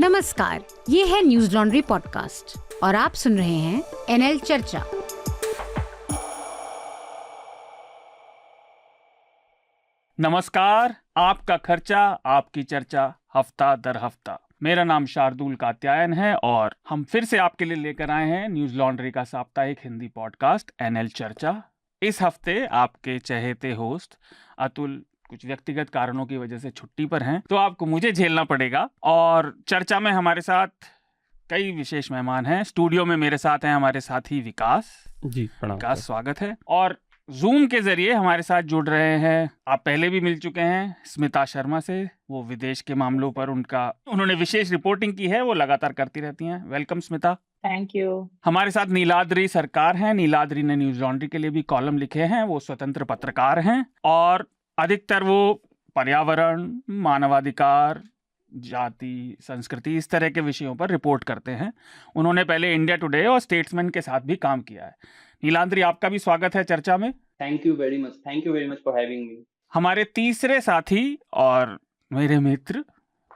नमस्कार, ये है न्यूज लॉन्ड्री पॉडकास्ट और आप सुन रहे हैं एनएल चर्चा। नमस्कार, आपका खर्चा आपकी चर्चा हफ्ता दर हफ्ता। मेरा नाम शार्दुल कात्यायन है और हम फिर से आपके लिए लेकर आए हैं न्यूज लॉन्ड्री का साप्ताहिक हिंदी पॉडकास्ट एनएल चर्चा। इस हफ्ते आपके चहेते होस्ट अतुल कुछ व्यक्तिगत कारणों की वजह से छुट्टी पर हैं, तो आपको मुझे झेलना पड़ेगा। और चर्चा में हमारे साथ कई विशेष मेहमान हैं। स्टूडियो में मेरे साथ हैं हमारे साथी विकास जी। विकास, स्वागत है। और जूम के जरिए हमारे साथ जुड़ रहे हैं, आप पहले भी मिल चुके हैं, स्मिता शर्मा से। वो विदेश के मामलों पर उन्होंने विशेष रिपोर्टिंग की है, वो लगातार करती रहती हैं। वेलकम स्मिता। Thank you. हमारे साथ नीलाद्री सरकार हैं। नीलाद्री ने न्यूज लॉन्ड्री के लिए भी कॉलम लिखे हैं। वो स्वतंत्र पत्रकार हैं और अधिकतर वो पर्यावरण, मानवाधिकार, जाति, संस्कृति, इस तरह के विषयों पर रिपोर्ट करते हैं। उन्होंने पहले इंडिया टुडे और स्टेट्समैन के साथ भी काम किया है। नीलाद्री, आपका भी स्वागत है चर्चा में। Thank you very much for having me. हमारे तीसरे साथी और मेरे मित्र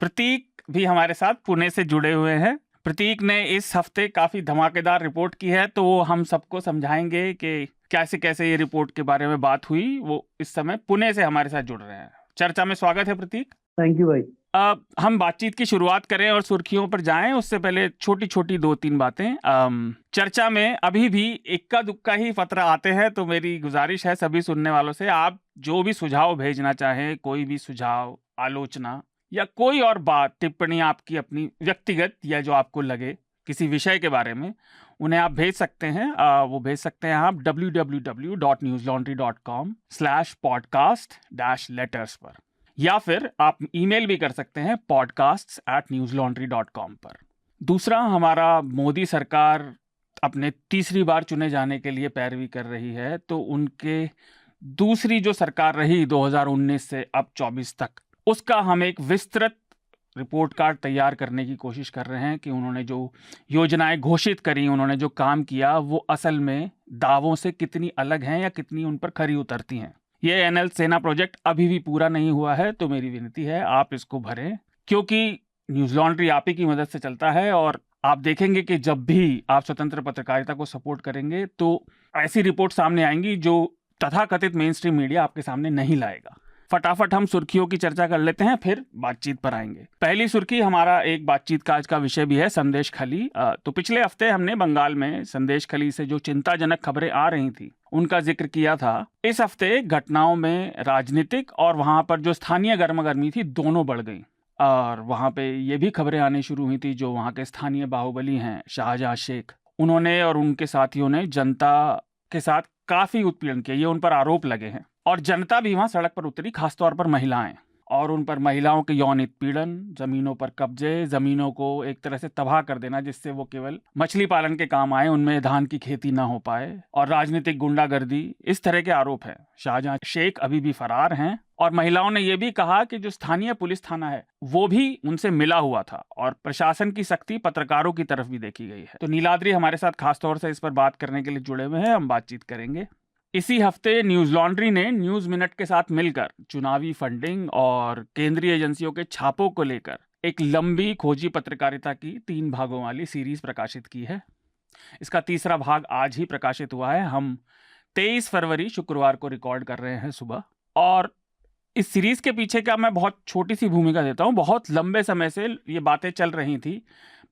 प्रतीक भी हमारे साथ पुणे से जुड़े हुए हैं। प्रतीक ने इस हफ्ते काफी धमाकेदार रिपोर्ट की है, तो वो हम सबको समझाएंगे कि कैसे कैसे ये रिपोर्ट के बारे में बात हुई। वो इस समय पुणे से हमारे साथ जुड़ रहे हैं। चर्चा में स्वागत है प्रतीक। थैंक यू भाई। अब हम बातचीत की शुरुआत करें और सुर्खियों पर जाएं, उससे पहले छोटी छोटी 2-3 बातें। चर्चा में अभी भी इक्का दुक्का ही पत्र आते हैं, तो मेरी गुजारिश है सभी सुनने वालों से, आप जो भी सुझाव भेजना चाहें, कोई भी सुझाव, आलोचना या कोई और बात, टिप्पणी आपकी अपनी व्यक्तिगत या जो आपको लगे किसी विषय के बारे में, उन्हें आप भेज सकते हैं। वो भेज सकते हैं आप www.newslaundry.com/podcast-letters पर, या फिर आप ईमेल भी कर सकते हैं podcasts@newslaundry.com पर। दूसरा, हमारा मोदी सरकार अपने तीसरी बार चुने जाने के लिए पैरवी कर रही है, तो उनके दूसरी जो सरकार रही 2019 से अब 24 तक, उसका हम एक विस्तृत रिपोर्ट कार्ड तैयार करने की कोशिश कर रहे हैं कि उन्होंने जो योजनाएं घोषित करी, उन्होंने जो काम किया, वो असल में दावों से कितनी अलग हैं या कितनी उन पर खरी उतरती हैं। ये एनएल सेना प्रोजेक्ट अभी भी पूरा नहीं हुआ है, तो मेरी विनती है आप इसको भरें, क्योंकि न्यूज लॉन्ड्री आप ही की मदद से चलता है। और आप देखेंगे कि जब भी आप स्वतंत्र पत्रकारिता को सपोर्ट करेंगे तो ऐसी रिपोर्ट सामने आएंगी जो तथाकथित मेन स्ट्रीम मीडिया आपके सामने नहीं लाएगा। फटाफट हम सुर्खियों की चर्चा कर लेते हैं, फिर बातचीत पर आएंगे। पहली सुर्खी, हमारा एक बातचीत का आज का विषय भी है संदेश खली। तो पिछले हफ्ते हमने बंगाल में संदेश खली से जो चिंताजनक खबरें आ रही थी उनका जिक्र किया था। इस हफ्ते घटनाओं में राजनीतिक और वहां पर जो स्थानीय गर्मागर्मी थी, दोनों बढ़ गई। और वहां पे ये भी खबरें आनी शुरू हुई थी, जो वहां के स्थानीय बाहुबली हैं शाहजहां शेख, उन्होंने और उनके साथियों ने जनता के साथ काफी उत्पीड़न किया, ये उन पर आरोप लगे हैं। और जनता भी वहां सड़क पर उतरी, खासतौर पर महिलाएं, और उन पर महिलाओं के यौन उत्पीड़न, जमीनों पर कब्जे, जमीनों को एक तरह से तबाह कर देना जिससे वो केवल मछली पालन के काम आए, उनमें धान की खेती ना हो पाए, और राजनीतिक गुंडागर्दी, इस तरह के आरोप है। शाहजहां शेख अभी भी फरार हैं। और महिलाओं ने यह भी कहा कि जो स्थानीय पुलिस थाना है वो भी उनसे मिला हुआ था, और प्रशासन की सख्ती पत्रकारों की तरफ भी देखी गई है। तो नीलाद्री हमारे साथ खासतौर से इस पर बात करने के लिए जुड़े हुए हैं, हम बातचीत करेंगे। इसी हफ्ते न्यूज लॉन्ड्री ने न्यूज मिनट के साथ मिलकर चुनावी फंडिंग और केंद्रीय एजेंसियों के छापों को लेकर एक लंबी खोजी पत्रकारिता की 3 भागों वाली सीरीज प्रकाशित की है। इसका तीसरा भाग आज ही प्रकाशित हुआ है। हम 23 फरवरी शुक्रवार को रिकॉर्ड कर रहे हैं सुबह। और इस सीरीज के पीछे का मैं बहुत छोटी सी भूमिका देता हूँ। बहुत लंबे समय से ये बातें चल रही थी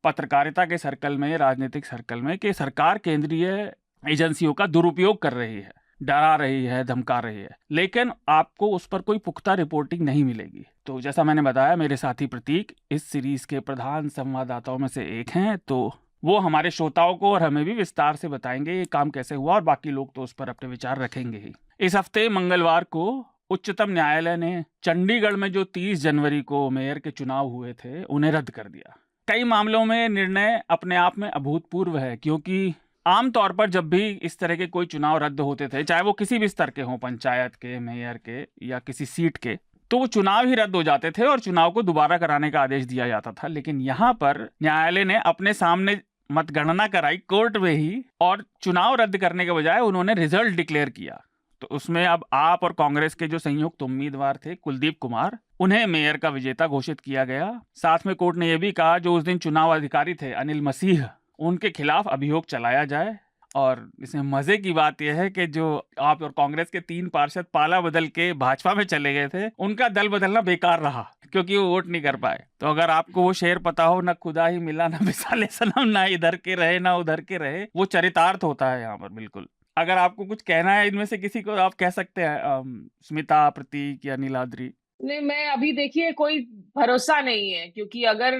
पत्रकारिता के सर्कल में, राजनीतिक सर्कल में, कि सरकार केंद्रीय एजेंसियों का दुरुपयोग कर रही है, डरा रही है, धमका रही है, लेकिन आपको उस पर कोई पुख्ता रिपोर्टिंग नहीं मिलेगी। तो जैसा मैंने बताया, मेरे साथी प्रतीक इस सीरीज के प्रधान संवाददाताओं में से एक हैं, तो वो हमारे श्रोताओं को और हमें भी विस्तार से बताएंगे ये काम कैसे हुआ, और बाकी लोग तो उस पर अपने विचार रखेंगे ही। इस हफ्ते मंगलवार को उच्चतम न्यायालय ने चंडीगढ़ में जो 30 जनवरी को मेयर के चुनाव हुए थे उन्हें रद्द कर दिया। कई मामलों में निर्णय अपने आप में अभूतपूर्व है, क्योंकि आमतौर पर जब भी इस तरह के कोई चुनाव रद्द होते थे, चाहे वो किसी भी स्तर के हों, पंचायत के, मेयर के या किसी सीट के, तो वो चुनाव ही रद्द हो जाते थे और चुनाव को दोबारा कराने का आदेश दिया जाता था। लेकिन यहाँ पर न्यायालय ने अपने सामने मतगणना कराई कोर्ट में ही, और चुनाव रद्द करने के बजाय उन्होंने रिजल्ट डिक्लेयर किया। तो उसमें अब आप और कांग्रेस के जो संयुक्त उम्मीदवार थे कुलदीप कुमार, उन्हें मेयर का विजेता घोषित किया गया। साथ में कोर्ट ने यह भी कहा जो उस दिन चुनाव अधिकारी थे अनिल मसीह, उनके खिलाफ अभियोग चलाया जाए। और इसमें मजे की बात यह है कि जो आप और कांग्रेस के 3 पार्षद पाला बदल के भाजपा में चले गए थे, उनका दल बदलना बेकार रहा क्योंकि वो वोट नहीं कर पाए। तो अगर आपको वो शेर पता हो, ना खुदा ही मिला ना मिसाले सनम, ना इधर के रहे ना उधर के रहे, वो चरितार्थ होता है यहाँ पर। बिल्कुल, अगर आपको कुछ कहना है इनमें से किसी को, आप कह सकते हैं। स्मिता, प्रतीक या नीलाद्री। नहीं, मैं अभी देखिए कोई भरोसा नहीं है, क्योंकि अगर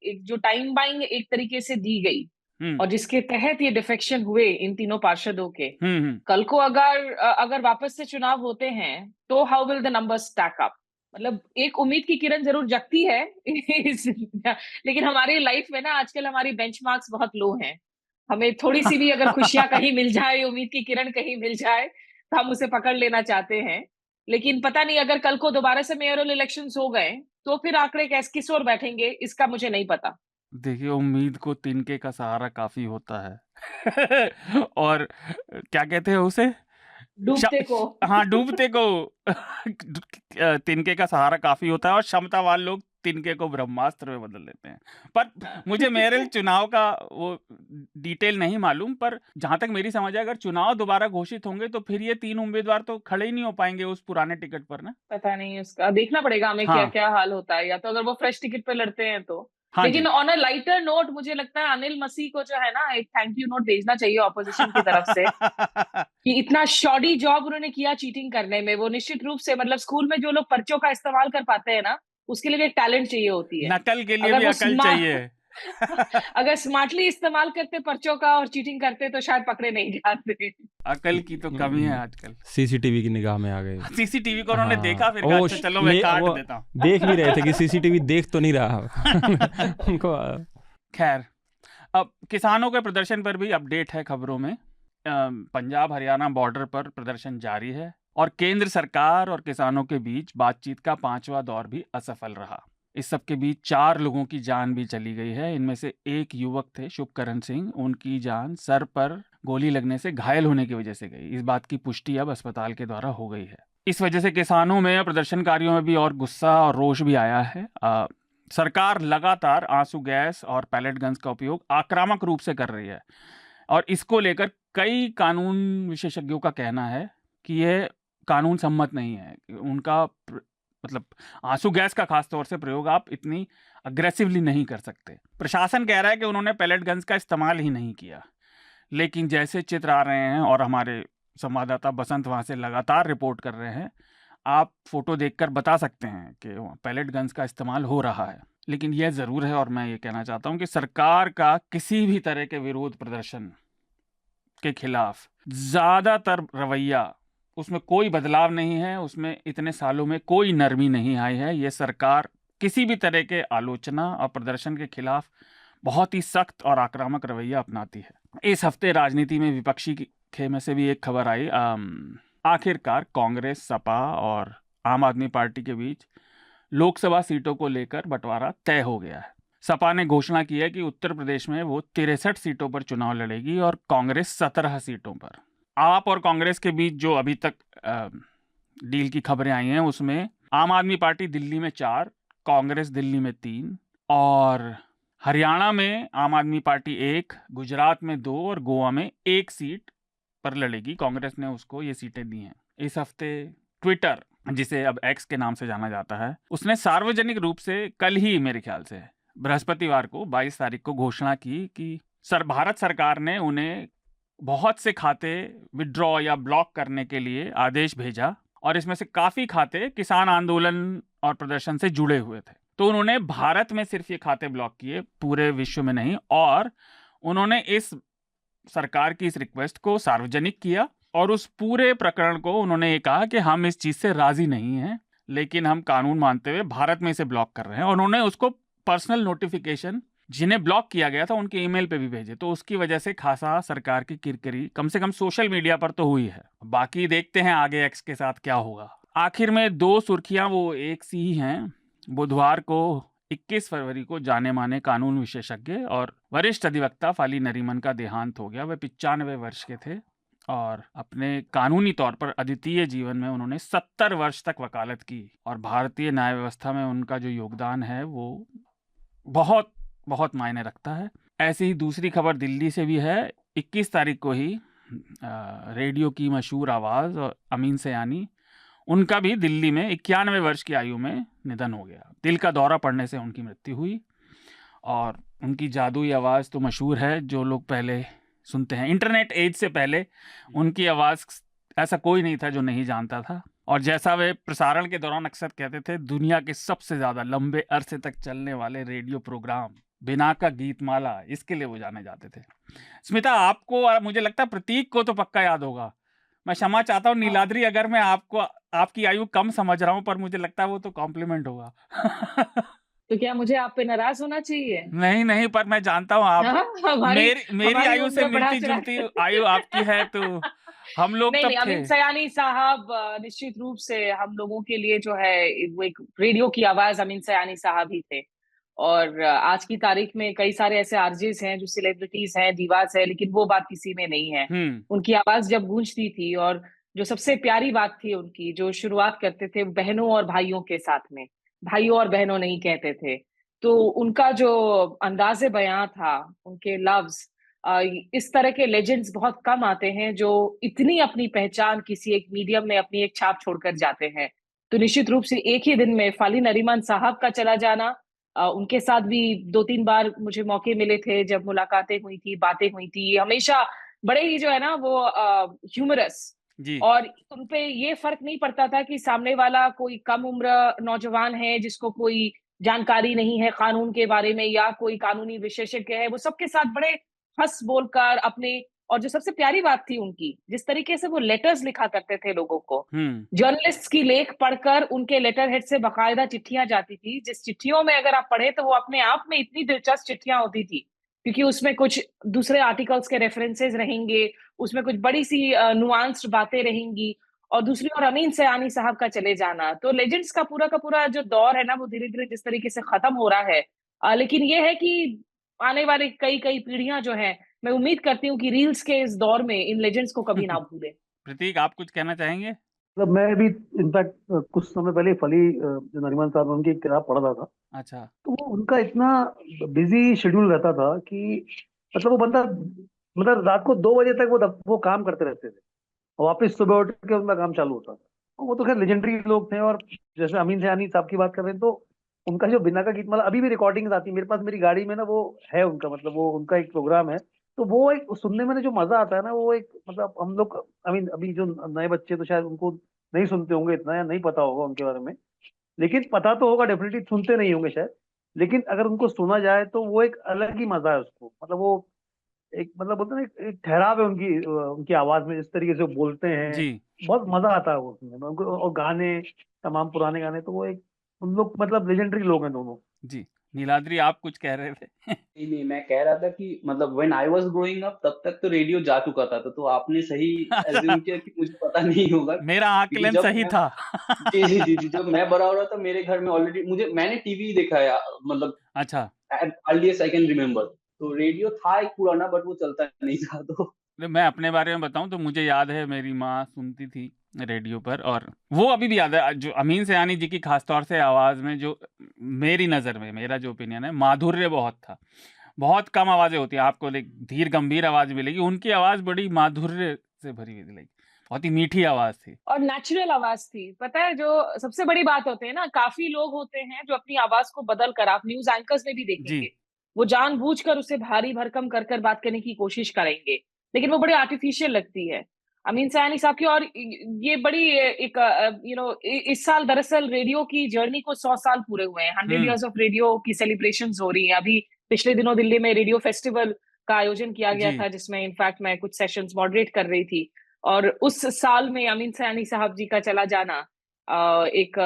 एक जो टाइम बाइंग एक तरीके से दी गई और जिसके तहत ये डिफेक्शन हुए इन तीनों पार्षदों के, कल को अगर वापस से चुनाव होते हैं तो how will the numbers stack up? मतलब एक उम्मीद की किरण जरूर जगती है लेकिन हमारी लाइफ में ना आजकल हमारी बेंचमार्क्स बहुत लो हैं। हमें थोड़ी सी भी अगर खुशियां कहीं मिल जाए, उम्मीद की किरण कहीं मिल जाए, तो हम उसे पकड़ लेना चाहते हैं। लेकिन पता नहीं अगर कल को दोबारा से मेयरल इलेक्शंस हो गए तो फिर आंकड़े किस ओर बैठेंगे, इसका मुझे नहीं पता। देखिए, उम्मीद को तिनके का सहारा काफी होता है और क्या कहते हैं उसे, डूबते को हाँ, डूबते को तिनके का सहारा काफी होता है और क्षमतावान लोग तिनके को ब्रह्मास्त्र में बदल लेते हैं। पर मुझे मेयरल चुनाव का वो डिटेल नहीं मालूम, पर जहां तक मेरी समझ है, अगर चुनाव दोबारा घोषित होंगे तो फिर ये 3 उम्मीदवार तो खड़े ही नहीं हो पाएंगे उस पुराने टिकट पर ना। पता नहीं, उसका देखना पड़ेगा हमें हाँ। क्या क्या हाल होता है, या तो अगर वो फ्रेश टिकट पे लड़ते हैं तो। हाँ लेकिन जी। ऑन अ लाइटर नोट मुझे लगता है अनिल मसीह को जो है ना एक थैंक यू नोट भेजना चाहिए ऑपोजिशन की तरफ से कि इतना शॉडी जॉब उन्होंने किया चीटिंग करने में। वो निश्चित रूप से, मतलब स्कूल में जो लोग पर्चों का इस्तेमाल कर पाते हैं ना, उसके लिए भी एक टैलेंट चाहिए होती है। नकल के लिए अगर भी वो अकल चाहिए। अगर स्मार्टली इस्तेमाल करते पर्चों का और चीटिंग करते तो शायद पकड़े नहीं जाते। अकल की तो कमी है आजकल। सीसीटीवी की निगाह में आ गए। सीसीटीवी को उन्होंने हाँ। देखा, फिर ओ, कहा, अच्छा चलो मैं काट वो देता हूँ। देख भी रहे थे कि सीसीटीवी देख तो नहीं रहा उनको। खैर, अब किसानों के प्रदर्शन पर भी अपडेट है खबरों में। पंजाब हरियाणा बॉर्डर पर प्रदर्शन जारी है और केंद्र सरकार और किसानों के बीच बातचीत का 5वां दौर भी असफल रहा। इस सब के बीच 4 लोगों की जान भी चली गई है। इनमें से एक युवक थे शुभकरण सिंह, उनकी जान सर पर गोली लगने से घायल होने की वजह से गई। इस बात की पुष्टि अब अस्पताल के द्वारा हो गई है। इस वजह से किसानों में, प्रदर्शनकारियों में भी और गुस्सा और रोष भी आया है। सरकार लगातार आंसू गैस और पैलेट गन्स का उपयोग आक्रामक रूप से कर रही है और इसको लेकर कई कानून विशेषज्ञों का कहना है कि यह कानून सम्मत नहीं है। उनका मतलब आंसू गैस का खास तौर से प्रयोग आप इतनी अग्रेसिवली नहीं कर सकते। प्रशासन कह रहा है कि उन्होंने पैलेट गन्स का इस्तेमाल ही नहीं किया, लेकिन जैसे चित्र आ रहे हैं और हमारे संवाददाता बसंत वहाँ से लगातार रिपोर्ट कर रहे हैं, आप फोटो देखकर बता सकते हैं कि पैलेट गन्स का इस्तेमाल हो रहा है। लेकिन यह ज़रूर है, और मैं ये कहना चाहता हूँ कि सरकार का किसी भी तरह के विरोध प्रदर्शन के खिलाफ ज़्यादातर रवैया, उसमें कोई बदलाव नहीं है, उसमें इतने सालों में कोई नरमी नहीं आई है। ये सरकार किसी भी तरह के आलोचना और प्रदर्शन के खिलाफ बहुत ही सख्त और आक्रामक रवैया अपनाती है। इस हफ्ते राजनीति में विपक्षी खेमे से भी एक खबर आई। आखिरकार कांग्रेस, सपा और आम आदमी पार्टी के बीच लोकसभा सीटों को लेकर बंटवारा तय हो गया है। सपा ने घोषणा की है कि उत्तर प्रदेश में वो 63 सीटों पर चुनाव लड़ेगी और कांग्रेस 17 सीटों पर। आप और कांग्रेस के बीच जो अभी तक डील की खबरें आई हैं, उसमें आम आदमी पार्टी दिल्ली में 4, कांग्रेस दिल्ली में 3 और हरियाणा में आम आदमी पार्टी 1, गुजरात में 2 और गोवा में 1 सीट पर लड़ेगी। कांग्रेस ने उसको ये सीटें दी हैं। इस हफ्ते ट्विटर, जिसे अब एक्स के नाम से जाना जाता है, उसने सार्वजनिक रूप से कल ही, मेरे ख्याल से बृहस्पतिवार को 22 तारीख को घोषणा की कि भारत सरकार ने उन्हें बहुत से खाते विड्रॉ या ब्लॉक करने के लिए आदेश भेजा और इसमें से काफ़ी खाते किसान आंदोलन और प्रदर्शन से जुड़े हुए थे। तो उन्होंने भारत में सिर्फ ये खाते ब्लॉक किए, पूरे विश्व में नहीं। और उन्होंने इस सरकार की इस रिक्वेस्ट को सार्वजनिक किया और उस पूरे प्रकरण को उन्होंने ये कहा कि हम इस चीज़ से राज़ी नहीं हैं, लेकिन हम कानून मानते हुए भारत में इसे ब्लॉक कर रहे हैं। और उन्होंने उसको पर्सनल नोटिफिकेशन जिन्हें ब्लॉक किया गया था उनके ईमेल पे भी भेजे। तो उसकी वजह से खासा सरकार की किरकिरी कम से कम सोशल मीडिया पर तो हुई है। बाकी देखते हैं आगे एक्स के साथ क्या होगा। आखिर में 2 सुर्खियां वो एक सी ही हैं। बुधवार को 21 फरवरी को जाने माने कानून विशेषज्ञ और वरिष्ठ अधिवक्ता फाली नरीमन का देहांत हो गया। वे 95 वर्ष के थे और अपने कानूनी तौर पर अद्वितीय जीवन में उन्होंने 70 वर्ष तक वकालत की और भारतीय न्याय व्यवस्था में उनका जो योगदान है वो बहुत बहुत मायने रखता है। ऐसी ही दूसरी खबर दिल्ली से भी है। 21 तारीख को ही रेडियो की मशहूर आवाज़ और अमीन सयानी, उनका भी दिल्ली में 91 वर्ष की आयु में निधन हो गया। दिल का दौरा पड़ने से उनकी मृत्यु हुई और उनकी जादुई आवाज़ तो मशहूर है, जो लोग पहले सुनते हैं। इंटरनेट एज से पहले उनकी आवाज़ ऐसा कोई नहीं था जो नहीं जानता था। और जैसा वे प्रसारण के दौरान अक्सर कहते थे, दुनिया के सबसे ज़्यादा लंबे अरसे तक चलने वाले रेडियो प्रोग्राम बिना का गीतमाला, इसके लिए वो जाने जाते थे। स्मिता, आपको और मुझे लगता है प्रतीक को तो पक्का याद होगा। मैं क्षमा चाहता हूँ नीलाद्री अगर मैं आपको आपकी आयु कम समझ रहा हूँ, पर मुझे लगता है वो तो कॉम्प्लीमेंट होगा। तो क्या मुझे आप पे नाराज होना चाहिए? नहीं नहीं, पर मैं जानता हूँ आप मेरी आयु से मिलती जुलती आयु आपकी है, तो हम लोग तब थे। अमीन सयानी साहब निश्चित रूप से हम लोगों के लिए जो है वो एक रेडियो की आवाज अमीन सयानी साहब ही थे। और आज की तारीख में कई सारे ऐसे आरजेस हैं जो सेलिब्रिटीज हैं, दीवास है, लेकिन वो बात किसी में नहीं है। उनकी आवाज जब गूंजती थी, और जो सबसे प्यारी बात थी उनकी, जो शुरुआत करते थे बहनों और भाइयों के साथ में, भाइयों और बहनों नहीं कहते थे, तो उनका जो अंदाज़े बयां था, उनके लफ्ज, इस तरह के लेजेंड्स बहुत कम आते हैं जो इतनी अपनी पहचान किसी एक मीडियम में अपनी एक छाप छोड़कर जाते हैं। तो निश्चित रूप से एक ही दिन में फाली नरीमान साहब का चला जाना, उनके साथ भी 2-3 बार मुझे मौके मिले थे जब मुलाकातें हुई थी, बातें हुई थी, हमेशा बड़े ही जो है ना वो ह्यूमरस, और उनपे ये फर्क नहीं पड़ता था कि सामने वाला कोई कम उम्र नौजवान है जिसको कोई जानकारी नहीं है कानून के बारे में, या कोई कानूनी विशेषज्ञ है। वो सबके साथ बड़े हंस बोलकर अपने, और जो सबसे प्यारी बात थी उनकी, जिस तरीके से वो लेटर्स लिखा करते थे लोगों को, जर्नलिस्ट की लेख पढ़कर उनके लेटर हेड से बाकायदा चिट्ठियां जाती थी, जिस चिट्ठियों में अगर आप पढ़े तो वो अपने आप में इतनी दिलचस्प चिट्ठियां होती थी, क्योंकि उसमें कुछ दूसरे आर्टिकल्स के रेफरेंसेस रहेंगे, उसमें कुछ बड़ी सी नुआंस्ड बातें रहेंगी, और दूसरी ओर अमीन सयानी साहब का चले जाना। तो लेजेंड्स का पूरा जो दौर है ना, वो धीरे धीरे जिस तरीके से खत्म हो रहा है, लेकिन ये है कि आने वाले कई पीढ़ियां जो है, मैं उम्मीद करती हूँ कि रील्स के इस दौर में इन लेजेंड्स को कभी ना भूले। प्रतीक, आप कुछ कहना चाहेंगे? मतलब मैं भी इनफैक्ट कुछ समय पहले फली जो नरीमान साहब, उनकी एक किताब पढ़ रहा था। अच्छा। तो वो उनका इतना बिजी शेड्यूल रहता था कि मतलब वो बंदा मतलब रात को 2 बजे तक वो काम करते रहते थे, और वापस सुबह उठ के उनका काम चालू होता था। वो तो खैर लेजेंडरी लोग थे। और जैसे अमीन सयानी साहब की बात कर रहे हैं, तो उनका जो बिना का गीतमाला अभी भी रिकॉर्डिंग आती है मेरे पास, मेरी गाड़ी में ना, वो है उनका, मतलब वो उनका एक प्रोग्राम है। तो वो एक सुनने में जो मजा आता है ना, वो एक मतलब हम लोग अभी जो नए बच्चे तो शायद उनको नहीं सुनते होंगे इतना, या नहीं पता होगा उनके बारे में, लेकिन पता तो होगा डेफिनेटली, सुनते नहीं होंगे शायद, लेकिन अगर उनको सुना जाए तो वो एक अलग ही मजा है उसको। मतलब वो एक मतलब बोलते हैं एक ठहराव है उनकी आवाज में, जिस तरीके से वो बोलते हैं जी। बहुत मजा आता है वो सुनने में उनको। और गाने, तमाम पुराने गाने, तो वो एक उन लोग मतलब लेजेंडरी लोग हैं दोनों जी। नीलाद्री, आप कुछ कह रहे थे? नहीं, मैं कह रहा था कि मतलब when I was growing up, तब तक तो रेडियो जा चुका था। तो आपने सही एज्यूम किया कि मुझे पता नहीं होगा। मेरा आकलन सही था। जी। जब मैं बड़ा हो रहा था, मेरे घर में ऑलरेडी मैंने टीवी देखा है, मतलब अच्छा, अर्लीस्ट आई कैन रिमेम्बर। तो रेडियो था एक पुराना, बट वो चलता नहीं था। तो मैं अपने बारे में बताऊं तो मुझे याद है मेरी माँ सुनती थी रेडियो पर, और वो अभी भी याद है जो अमीन सयानी जी की खासतौर से आवाज़ में, जो मेरी नज़र में, मेरा जो ओपिनियन है, माधुर्य बहुत था। बहुत कम आवाज़ें होती हैं आपको धीर गंभीर आवाज़ मिलेगी, उनकी आवाज़ बड़ी माधुर्य से भरी हुई मिलेगी, बहुत ही मीठी आवाज़ थी और नेचुरल आवाज़ थी। पता है, जो सबसे बड़ी बात होती है ना, काफी लोग होते हैं जो अपनी आवाज़ को बदल कर, आप न्यूज़ एंकर्स में भी देखेंगे, वो जानबूझकर उसे भारी भरकम कर बात करने की कोशिश करेंगे, लेकिन वो बड़ी आर्टिफिशियल लगती है। अमीन सयानी साहब की, और ये बड़ी एक इस साल दरअसल रेडियो की जर्नी को 100 साल पूरे हुए हैं। 100 इयर्स ऑफ रेडियो की सेलिब्रेशंस हो रही हैं। अभी पिछले दिनों दिल्ली में रेडियो फेस्टिवल का आयोजन किया गया था, जिसमें इनफैक्ट मैं कुछ सेशंस मॉडरेट कर रही थी। और उस साल में अमीन सयानी साहब जी का चला जाना एक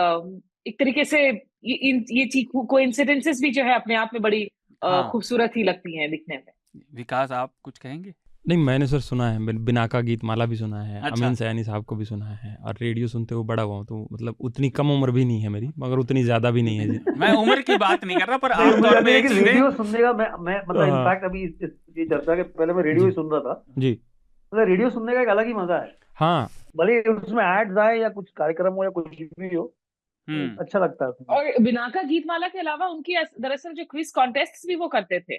तरीके से ये कोइंसिडेंसेस भी जो है अपने आप में बड़ी खूबसूरत ही लगती हैं दिखने में। विकास, आप कुछ कहेंगे? नहीं, मैंने सर सुना है, बिना का गीतमाला भी सुना है। अच्छा। अमीन सयानी साहब को भी सुना है, और रेडियो सुनते हुए बड़ा हुआ हूँ, तो मतलब उतनी कम उम्र भी नहीं है मेरी, मगर उतनी ज्यादा भी नहीं है जी। मैं उम्र की बात नहीं कर रहा, पर आमतौर पे रेडियो सुनने का मैं मतलब इनफैक्ट अभी ये चर्चा के पहले मैं रेडियो ही सुन रहा था जी। मतलब रेडियो सुनने का एक अलग ही मजा है। हाँ भले ही उसमें एड्स आए या कुछ कार्यक्रम हो या कुछ भी हो, तो अच्छा लगता है सुनने। और बिनाका गीतमाला के अलावा उनकी दरअसल जो क्विज कॉन्टेस्ट भी वो करते थे,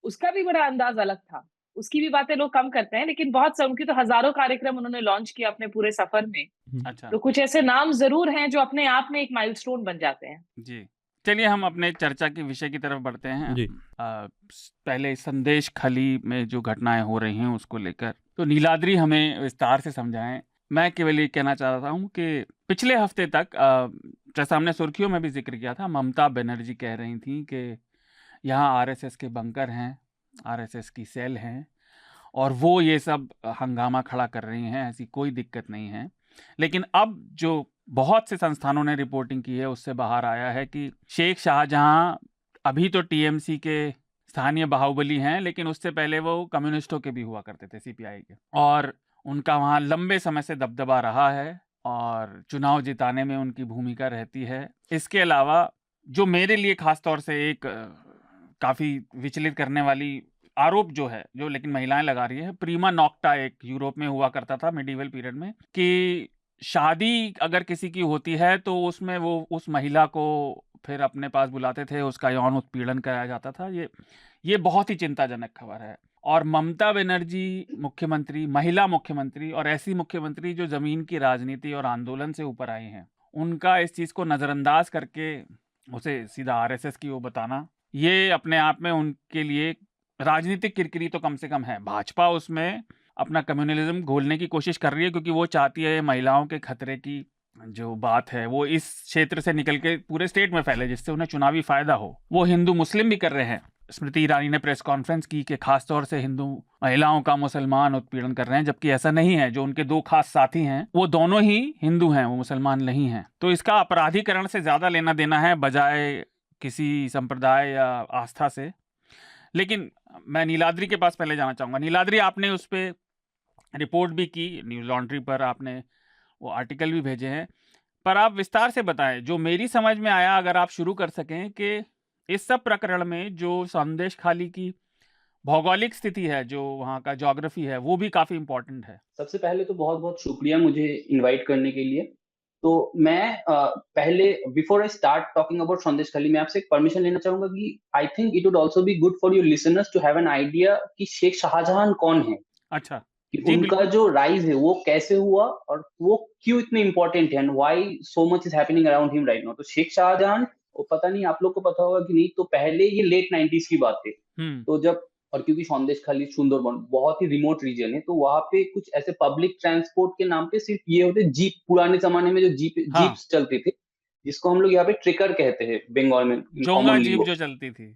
उसका भी बड़ा अंदाज अलग था। उसकी भी बातें लोग कम करते हैं, लेकिन बहुत सा उनकी तो हजारों कार्यक्रम उन्होंने लॉन्च किया अपने पूरे सफर में। अच्छा तो कुछ ऐसे नाम जरूर हैं जो अपने आप में एक माइलस्टोन बन जाते हैं। जी। चलिए हम अपने चर्चा के विषय की तरफ बढ़ते हैं। जी। पहले संदेश खली में जो घटनाएं हो रही हैं उसको लेकर तो नीलाद्री हमें विस्तार से समझाएं। मैं केवल ये कहना चाह रहा हूँ कि पिछले हफ्ते तक जैसा हमने सुर्खियों में भी जिक्र किया था, ममता बनर्जी कह रही थी कि यहाँ आरएसएस के बंकर हैं, आरएसएस की सेल हैं और वो ये सब हंगामा खड़ा कर रही हैं, ऐसी कोई दिक्कत नहीं है। लेकिन अब जो बहुत से संस्थानों ने रिपोर्टिंग की है उससे बाहर आया है कि शेख शाहजहां अभी तो टीएमसी के स्थानीय बाहुबली हैं, लेकिन उससे पहले वो कम्युनिस्टों के भी हुआ करते थे, सीपीआई के, और उनका वहाँ लंबे समय से दबदबा रहा है और चुनाव जिताने में उनकी भूमिका रहती है। इसके अलावा जो मेरे लिए खास तौर से एक काफ़ी विचलित करने वाली आरोप जो है, जो लेकिन महिलाएं लगा रही है, प्रीमा नॉक्टा एक यूरोप में हुआ करता था मिडीवल पीरियड में, कि शादी अगर किसी की होती है तो उसमें वो उस महिला को फिर अपने पास बुलाते थे, उसका यौन उत्पीड़न कराया जाता था। ये बहुत ही चिंताजनक खबर है। और ममता बनर्जी मुख्यमंत्री, महिला मुख्यमंत्री, और ऐसी मुख्यमंत्री जो जमीन की राजनीति और आंदोलन से ऊपर आई हैं, उनका इस चीज़ को नज़रअंदाज करके उसे सीधा आरएसएस की वो बताना, ये अपने आप में उनके लिए राजनीतिक किरकिरी तो कम से कम है। भाजपा उसमें अपना कम्युनलिज्म घोलने की कोशिश कर रही है क्योंकि वो चाहती है महिलाओं के खतरे की जो बात है वो इस क्षेत्र से निकल के पूरे स्टेट में फैले, जिससे उन्हें चुनावी फायदा हो। वो हिंदू मुस्लिम भी कर रहे हैं। स्मृति ईरानी ने प्रेस कॉन्फ्रेंस की कि खास तौर से हिंदू महिलाओं का मुसलमान उत्पीड़न कर रहे हैं, जबकि ऐसा नहीं है। जो उनके दो खास साथी हैं वो दोनों ही हिंदू हैं, वो मुसलमान नहीं हैं। तो इसका अपराधीकरण से ज्यादा लेना देना है बजाय किसी संप्रदाय या आस्था से। लेकिन मैं नीलाद्री के पास पहले जाना चाहूँगा। नीलाद्री, आपने उस पर रिपोर्ट भी की, न्यूज़ लॉन्ड्री पर आपने वो आर्टिकल भी भेजे हैं, पर आप विस्तार से बताएं। जो मेरी समझ में आया, अगर आप शुरू कर सकें, कि इस सब प्रकरण में जो संदेश खाली की भौगोलिक स्थिति है, जो वहाँ का ज्योग्राफी है, वो भी काफ़ी इम्पोर्टेंट है। सबसे पहले तो बहुत बहुत शुक्रिया मुझे इनवाइट करने के लिए। तो मैं पहले before I start talking about Sandeshkhali, मैं आपसे एक परमिशन लेना चाहूंगा कि I think it would also be good for your listeners to have an idea कि शेख शाहजहां कौन है। अच्छा, कि जी उनका बिल्कुल। जो राइज है वो कैसे हुआ और वो क्यों इतने इंपॉर्टेंट है and why so much is happening around him right now. तो शेख शाहजहां, वो पता नहीं आप लोग को पता होगा कि नहीं, तो पहले ये लेट 90s की बात है। तो जब, और क्योंकि संदेश खाली सुंदरबन बहुत ही रिमोट रीजन है, तो वहां पे कुछ ऐसे पब्लिक ट्रांसपोर्ट के नाम पे सिर्फ ये होते जीप, पुराने जमाने में जो जीप्स चलते थे, जिसको हम लोग यहाँ पे ट्रेकर कहते हैं बंगाल में जोंगा कॉमनली। जीप जो चलती थी।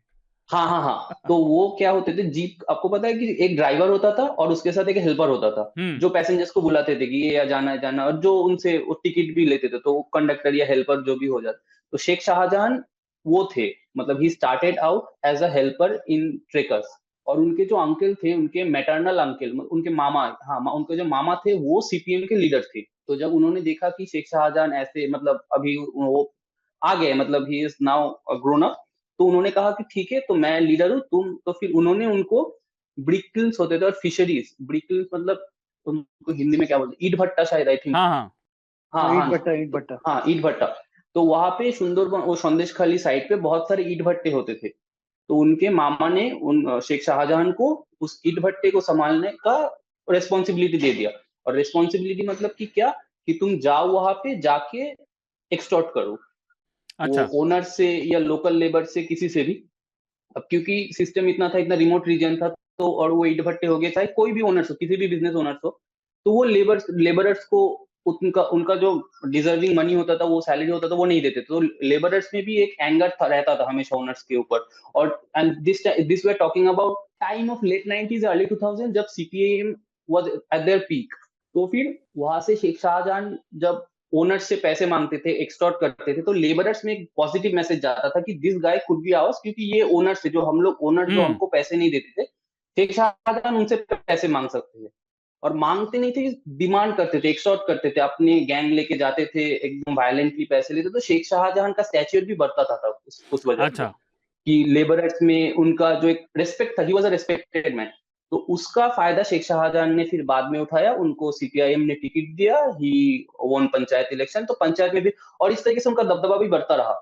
हाँ हाँ हाँ। तो वो क्या होते थे जीप, आपको पता है कि एक ड्राइवर होता था और उसके साथ एक हेल्पर होता था, जो पैसेंजर्स को बुलाते थे कि ये या जाना है जाना, और जो उनसे वो टिकट भी लेते थे, तो कंडक्टर या हेल्पर जो भी हो जाता। तो शेख शाहजहां वो थे, मतलब ही started out as a helper in trekkers. और उनके जो अंकल थे, उनके मैटरनल अंकल, उनके मामा, हाँ उनके जो मामा थे वो सीपीएम के लीडर थे। तो जब उन्होंने देखा कि शेख शाहजहां ऐसे, मतलब अभी वो आ गए, मतलब he is now grown up, तो उन्होंने कहा कि ठीक है, तो मैं लीडर हूँ, तुम। तो फिर उन्होंने उनको ब्रिकल्स होते थे और फिशरीज, ब्रिकल्स मतलब उनको हिंदी में क्या बोलते हैं, ईट भट्टा शायद, आई थिंक। हाँ हाँ हाँ ईट हाँ भट्टा, ईट भट्टा। हाँ, ईट भट्टा। तो वहां पे सुंदरबन, वो संदेश खाली साइड पे बहुत सारे ईट भट्टे होते थे। तो उनके मामा ने उन शेख शाहजहां को उस ईट भट्टे को संभालने का रेस्पॉन्सिबिलिटी दे दिया। और रेस्पॉन्सिबिलिटी मतलब कि क्या, कि तुम जाओ वहां पे जाके एक्सटॉर्ट करो, वो अच्छा। ओनर से या लोकल लेबर से, किसी से भी। अब क्योंकि सिस्टम इतना था, इतना रिमोट रीजन था, तो और वो ईट भट्टे हो गए, चाहे कोई भी ओनर्स हो, किसी भी बिजनेस ओनर्स हो, तो वो लेबरर्स को उनका उनका जो डिजर्विंग मनी होता था, वो सैलरी होता था, वो नहीं देते थे। तो लेबरर्स में भी एक एंगर रहता था हमेशा ओनर्स के ऊपर। और and this we are talking about time of late 90s early 2000, जब CPM was at their peak. तो फिर वहां से शेख शाहजहां जब ओनर्स से पैसे मांगते थे, एक्सटॉर्ट करते थे, तो लेबरर्स में एक पॉजिटिव मैसेज जाता था कि this guy could be hours, क्योंकि ये ओनर्स से, जो हम लोग ओनर जो हमको पैसे नहीं देते थे, शेख शाहजहां उनसे पैसे मांग सकते थे। और मांगते नहीं थे, डिमांड करते थे, एक्सटॉर्ट करते थे, अपने गैंग लेके जाते थे, एकदम वायलेंटली पैसे लेते। तो शेख शाहजहां का स्टैच्यूर भी बढ़ता था उस वजह से, अच्छा। कि लेबरर्स में उनका जो एक रेस्पेक्ट था, he was a respected man. तो उसका फायदा शेख शाहजहां ने फिर बाद में उठाया, उनको सीपीआईएम ने टिकट दिया, ही वोन पंचायत इलेक्शन, तो पंचायत में भी, और इस तरीके से उनका दबदबा भी बढ़ता रहा।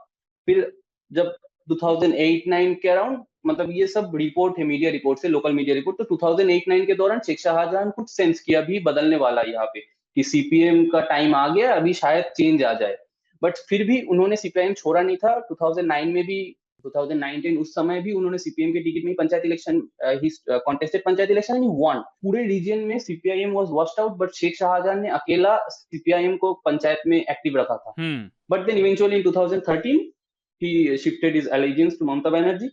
फिर जब 2008-9 के अराउंड, मतलब ये सब रिपोर्ट है, मीडिया रिपोर्ट से, लोकल मीडिया रिपोर्ट, तो 2008-9 के दौरान शेख शाहजहां कुछ सेंस किया भी बदलने वाला यहाँ पे, कि सीपीएम का टाइम आ गया, अभी शायद चेंज आ जाए। बट फिर भी उन्होंने सीपीआईएम छोड़ा नहीं था। 2009 में भी, 2019 उस समय भी उन्होंने सीपीएम के टिकट में panchayat election, he contested panchayat election and won. पूरे रीजन में CPIM was washed out, but Sheikh Shahjahan ने अकेला सीपीआईएम को पंचायत में एक्टिव रखा था। But then eventually in 2013 he shifted his allegiance to Mamata Banerjee,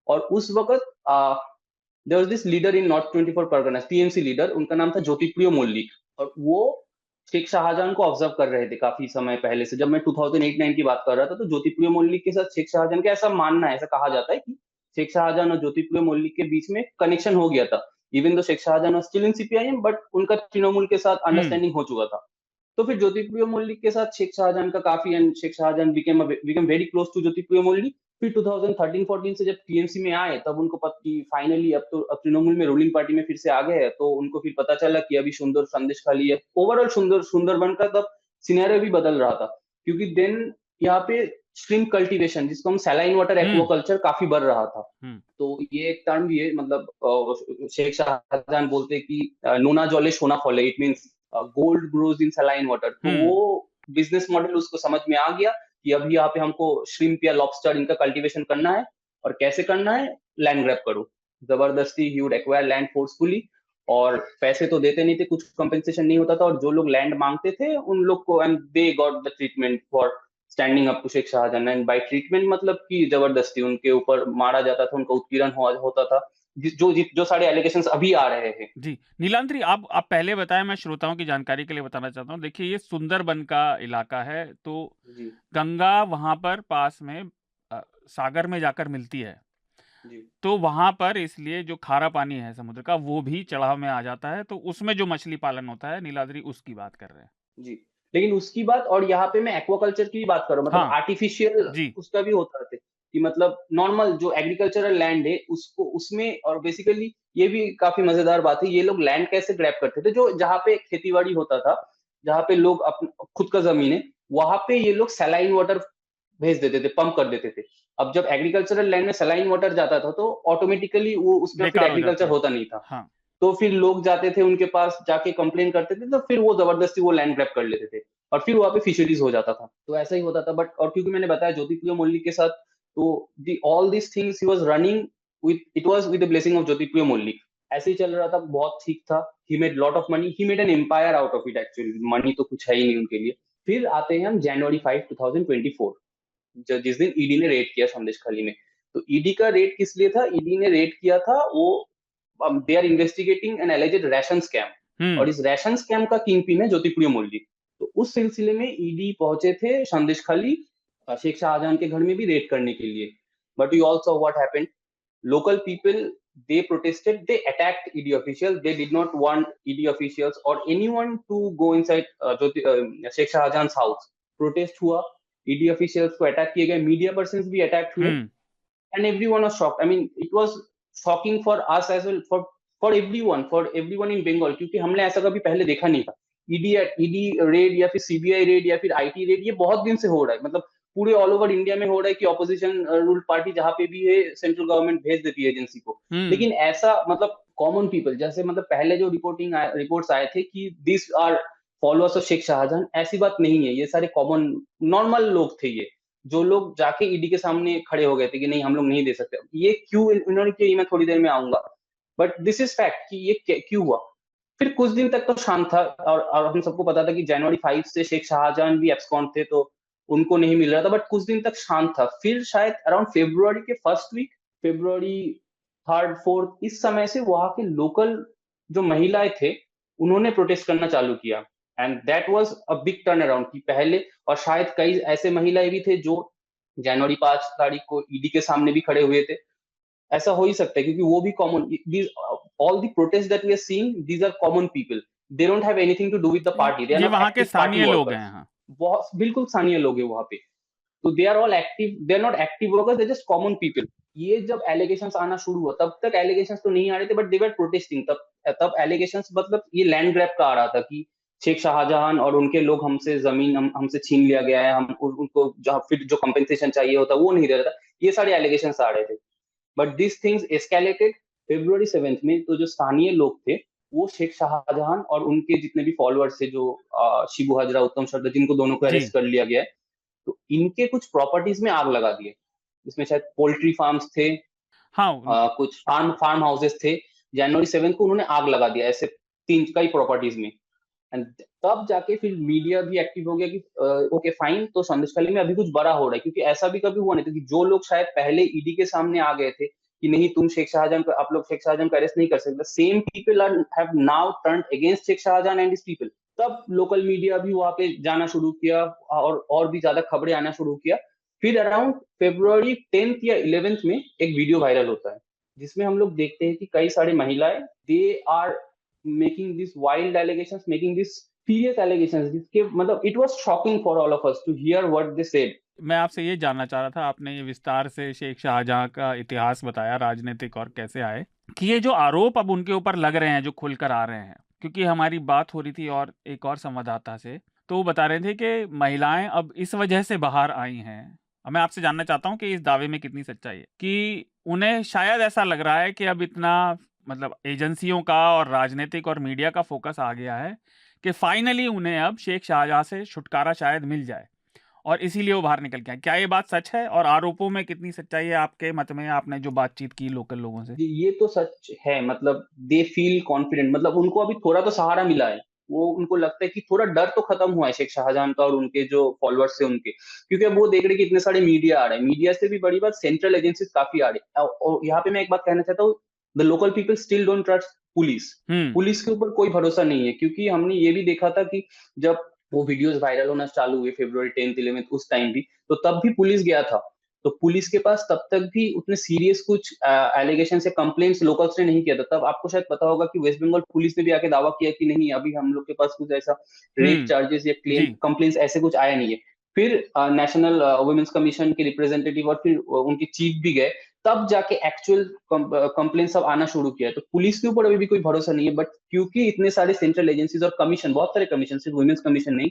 और उस वक्त there was this leader in north 24 Parganas, TMC leader, उनका नाम था ज्योतिप्रिय मल्लिक, और वो शेख शाहजहां को ऑब्जर्व कर रहे थे काफी समय पहले से। जब मैं 2008-9 की बात कर रहा था, तो ज्योतिप्रिय मल्लिक के साथ शेख शाहजहां का ऐसा मानना है, ऐसा कहा जाता है कि शेख शाहजहां और ज्योतिप्रिय मल्लिक के बीच में कनेक्शन हो गया था। Even though Sheikh Shahjahan was still in CPIM, but उनका तृणमूल के साथ अंडरस्टैंडिंग हो चुका था। तो फिर ज्योतिप्रिय मल्लिक के साथ शेख शाहजहां का काफी, and Sheikh Shahjahan became very close to Jyotipriya Mallick. फिर 2013-14 से जब टीएमसी में आए, तब उनको पता कि फाइनली अब तो तृणमूल में रूलिंग पार्टी में फिर से आ गए हैं, तो उनको फिर पता चला कि अभी सुंदर संदेश खाली है। ओवरऑल सुंदरबन का तब सिनेरियो भी बदल रहा था, क्योंकि देन यहाँ पे श्रिम्प कल्टीवेशन, जिसको हम सैलाइन वाटर एक्वाकल्चर, काफी बढ़ रहा था। तो ये एक टर्म भी है, मतलब शेख शाहजहां बोलते कि नोना जले सोना फले, it means gold grows in saline water. तो वो बिजनेस मॉडल उसको समझ में आ गया कि अभी यहाँ पे हमको श्रिम्प या लॉबस्टर इनका कल्टीवेशन करना है, और कैसे करना है, लैंड ग्रैब करो जबरदस्ती। He would acquire land forcefully, और पैसे तो देते नहीं थे, कुछ कंपेंसेशन नहीं होता था, और जो लोग लैंड मांगते थे उन लोग को, and they got the treatment for standing up to Sheikh Shahjahan. And by treatment मतलब कि जबरदस्ती उनके ऊपर मारा जाता था, उनका उत्पीड़न होता था, जो सारे एलिगेशंस अभी आ रहे हैं। जी नीलांद्री, आप पहले बताएं, मैं श्रोताओं की जानकारी के लिए बताना चाहता हूँ। देखिए, ये सुंदरबन का इलाका है, तो गंगा वहां पर पास में सागर में जाकर मिलती है, तो वहां पर इसलिए जो खारा पानी है समुद्र का, वो भी चढ़ाव में आ जाता है, तो उसमें जो मछली पालन होता है, नीलाद्री उसकी बात कर रहे हैं। जी, लेकिन उसकी बात, और यहाँ पे मैं एक्वाकल्चर की बात कर रहा हूँ, मतलब आर्टिफिशियल उसका भी होता है, कि मतलब नॉर्मल जो एग्रीकल्चरल लैंड है उसको, उसमें, और बेसिकली ये भी काफी मजेदार बात है, ये लोग लैंड कैसे ग्रैब करते थे, जो जहाँ पे खेतीबाड़ी होता था, जहाँ पे लोग खुद का जमीन है, वहां पे ये लोग सैलाइन वाटर भेज देते थे, पंप कर देते थे। अब जब एग्रीकल्चरल लैंड में सैलाइन वाटर जाता था, तो ऑटोमेटिकली वो उसमें फिर एग्रीकल्चर होता नहीं था। तो फिर लोग जाते थे उनके पास, जाके कंप्लेन करते थे, तो फिर वो जबरदस्ती वो लैंड ग्रैब कर लेते थे, और फिर वहां पे फिशरीज हो जाता था। तो ऐसा ही होता था। बट और क्योंकि मैंने बताया ज्योतिप्रिय मल्लिक के साथ, तो all this things he was running with, it was with the blessing of Jyotipriya Mallick. ऐसे ही चल रहा था, बहुत ठीक था। He made lot of money, he made an empire out of it. Actually money तो कुछ है ही नहीं उनके लिए। फिर आते हैं हम जनवरी 5, 2024, जिस दिन ईडी ने रेड किया संदेशखाली में। तो ईडी का रेड किस लिए था? ईडी ने रेड किया था, वो they are investigating an alleged ration scam, और इस राशन स्कैम का किंग पिन है ज्योतिप्रिय मल्लिक। तो उस सिलसिले में ईडी पहुंचे थे संदेशखाली, शेख शाहजहां के घर में भी रेड करने के लिए। But you also what happened, local people, they protested, they attacked ED officials, they did not want ED officials or anyone to go inside Sheikh Shahjahan's house. Protest हुआ, ED officials को attack किए गए, media persons भी attack हुए, and everyone was shocked. I mean, it was shocking for us as well, for everyone in Bengal, क्योंकि हमने ऐसा कभी पहले देखा नहीं था। ईडी रेड या फिर सीबीआई रेड या फिर आईटी रेड, ये बहुत दिन से हो रहा है, मतलब पूरे ऑल ओवर इंडिया में हो रहा है कि ऑपोजिशन रूल पार्टी जहां पे भी है, सेंट्रल गवर्नमेंट भेज देती है एजेंसी को। लेकिन ऐसा, मतलब कॉमन पीपल, जैसे मतलब पहले जो रिपोर्ट्स आए थे कि this are followers of Sheikh Shahjahan, ऐसी बात नहीं है। ये सारे कॉमन नॉर्मल लोग थे, ये जो लोग जाके ईडी के सामने खड़े हो गए थे कि नहीं, हम लोग नहीं दे सकते। ये क्यों इन्होंने किया, मैं थोड़ी देर में आऊंगा, बट दिस इज फैक्ट कि ये क्यों हुआ। फिर कुछ दिन तक तो शांत था, और हम सबको पता था कि जनवरी 5 से शेख शाहजहां भी एब्सकॉन्ड थे, तो उनको नहीं मिल रहा था, बट कुछ दिन तक शांत था। फिर शायद अराउंड फरवरी के फर्स्ट वीक, फरवरी 3rd 4th, इस समय से वहां के लोकल जो महिलाएं थे, उन्होंने प्रोटेस्ट करना चालू किया, and that was a big turn around. कि पहले, और शायद कई ऐसे महिलाएं भी थे जो जनवरी 5 तारीख को ईडी के सामने भी खड़े हुए थे। ऐसा हो ही सकता है, क्योंकि वो भी common, all the protest that we are seeing, these are common people, they don't have anything to do with the party, they are not वहां के स्थानीय लोग हैं। बहुत बिल्कुल स्थानीय लोग हैं वहां पे। तो they are all active, they are not active workers, they just common people. ये जब एलिगेशंस आना शुरू हुआ, तब तक एलिगेशंस तो नहीं आ रहे थे, बट दे वर प्रोटेस्टिंग। तब एलिगेशंस मतलब ये लैंड ग्रैब का आ रहा था कि शेख शाहजहां और उनके लोग हमसे जमीन हमसे छीन लिया गया है, हम उनको जहाँ फिर जो कंपेंसेशन चाहिए होता वो नहीं दे रहा था। ये सारे एलिगेशंस आ रहे थे, but this things escalated February 7 में। तो जो स्थानीय लोग थे वो शेख शाहजहां और उनके जितने भी फॉलोअर्स थे, जो शिबू हाजरा, उत्तम सरदार, जिनको दोनों को अरेस्ट कर लिया गया है, तो इनके कुछ प्रॉपर्टीज में आग लगा दिए। इसमें शायद पोल्ट्री फार्म्स थे, हाँ, कुछ फार्म हाउसेस थे। January 7 को उन्होंने आग लगा दिया ऐसे कई प्रॉपर्टीज में। एंड तब जाके फिर मीडिया भी एक्टिव हो गया कि ओके फाइन, तो संदेशखाली में अभी कुछ बड़ा हो रहा है। क्योंकि ऐसा भी कभी हुआ नहीं था कि जो लोग शायद पहले ईडी के सामने आ गए थे कि नहीं तुम शेख शाहजहां को, आप लोग शेख शाहजहां को अरेस्ट नहीं कर सकते, same people have now turned against Sheikh Shahjahan and his people. तब लोकल मीडिया भी वहां पे जाना शुरू किया और भी ज्यादा खबरें आना शुरू किया। फिर अराउंड February 10th या 11th में एक वीडियो वायरल होता है जिसमें हम लोग देखते हैं कि कई सारी महिलाएं, they are making this wild allegations, making this serious allegations, जिसके मतलब it was shocking for all of us to hear what they said. मैं आपसे ये जानना चाह रहा था, आपने ये विस्तार से शेख शाहजहां का इतिहास बताया, राजनीतिक और कैसे आए, कि ये जो आरोप अब उनके ऊपर लग रहे हैं, जो खुलकर आ रहे हैं, क्योंकि हमारी बात हो रही थी और एक और संवाददाता से, तो वो बता रहे थे कि महिलाएं अब इस वजह से बाहर आई हैं। अब मैं आपसे जानना चाहता हूँ कि इस दावे में कितनी सच्चाई है, कि उन्हें शायद ऐसा लग रहा है कि अब इतना मतलब एजेंसियों का और राजनीतिक और मीडिया का फोकस आ गया है कि फाइनली उन्हें अब शेख शाहजहां से छुटकारा शायद मिल जाए, और इसीलिए वो बाहर निकल के आए। क्या ये बात सच है, और आरोपों में कितनी सच्चाई है आपके मत में, आपने जो बातचीत की लोकल लोगों से? ये तो सच है, मतलब दे फील कॉन्फिडेंट, मतलब उनको अभी थोड़ा तो सहारा मिला है। वो उनको लगता है कि थोड़ा डर तो खत्म हुआ है शेख शाहजहां का और उनके जो फॉलोअर्स थे उनके, क्योंकि अब वो देख रहे हैं कि इतने सारे मीडिया आ रहे हैं। मीडिया से भी बड़ी बात सेंट्रल एजेंसीज काफी आ रही है। और यहाँ पे मैं एक बात कहना चाहता हूँ, the local people still don't trust police. Police के ऊपर कोई भरोसा नहीं है, क्योंकि हमने ये भी देखा था कि जब वो वीडियोस वायरल होना चालू हुए February 10th 11th उस टाइम भी, तो तब भी पुलिस गया था। तो पुलिस के पास तब तक भी उतने सीरियस कुछ एलिगेशन या कंप्लेंट्स लोकल्स ने नहीं किया था। तब आपको शायद पता होगा कि वेस्ट बंगाल पुलिस ने भी आके दावा किया कि नहीं, अभी हम लोग के पास कुछ ऐसा रेप चार्जेस या कंप्लेंट्स ऐसे कुछ आया नहीं है। फिर नेशनल वुमेन्स कमीशन के रिप्रेजेंटेटिव और फिर उनके चीफ भी गए, तब जाके एक्चुअल कंप्लेंट सब आना शुरू किया है। तो पुलिस के ऊपर अभी भी कोई भरोसा नहीं है, बट क्योंकि इतने सारे सेंट्रल एजेंसीज और कमीशन, बहुत सारे कमीशन, सिर्फ वुमेन्स कमीशन नहीं,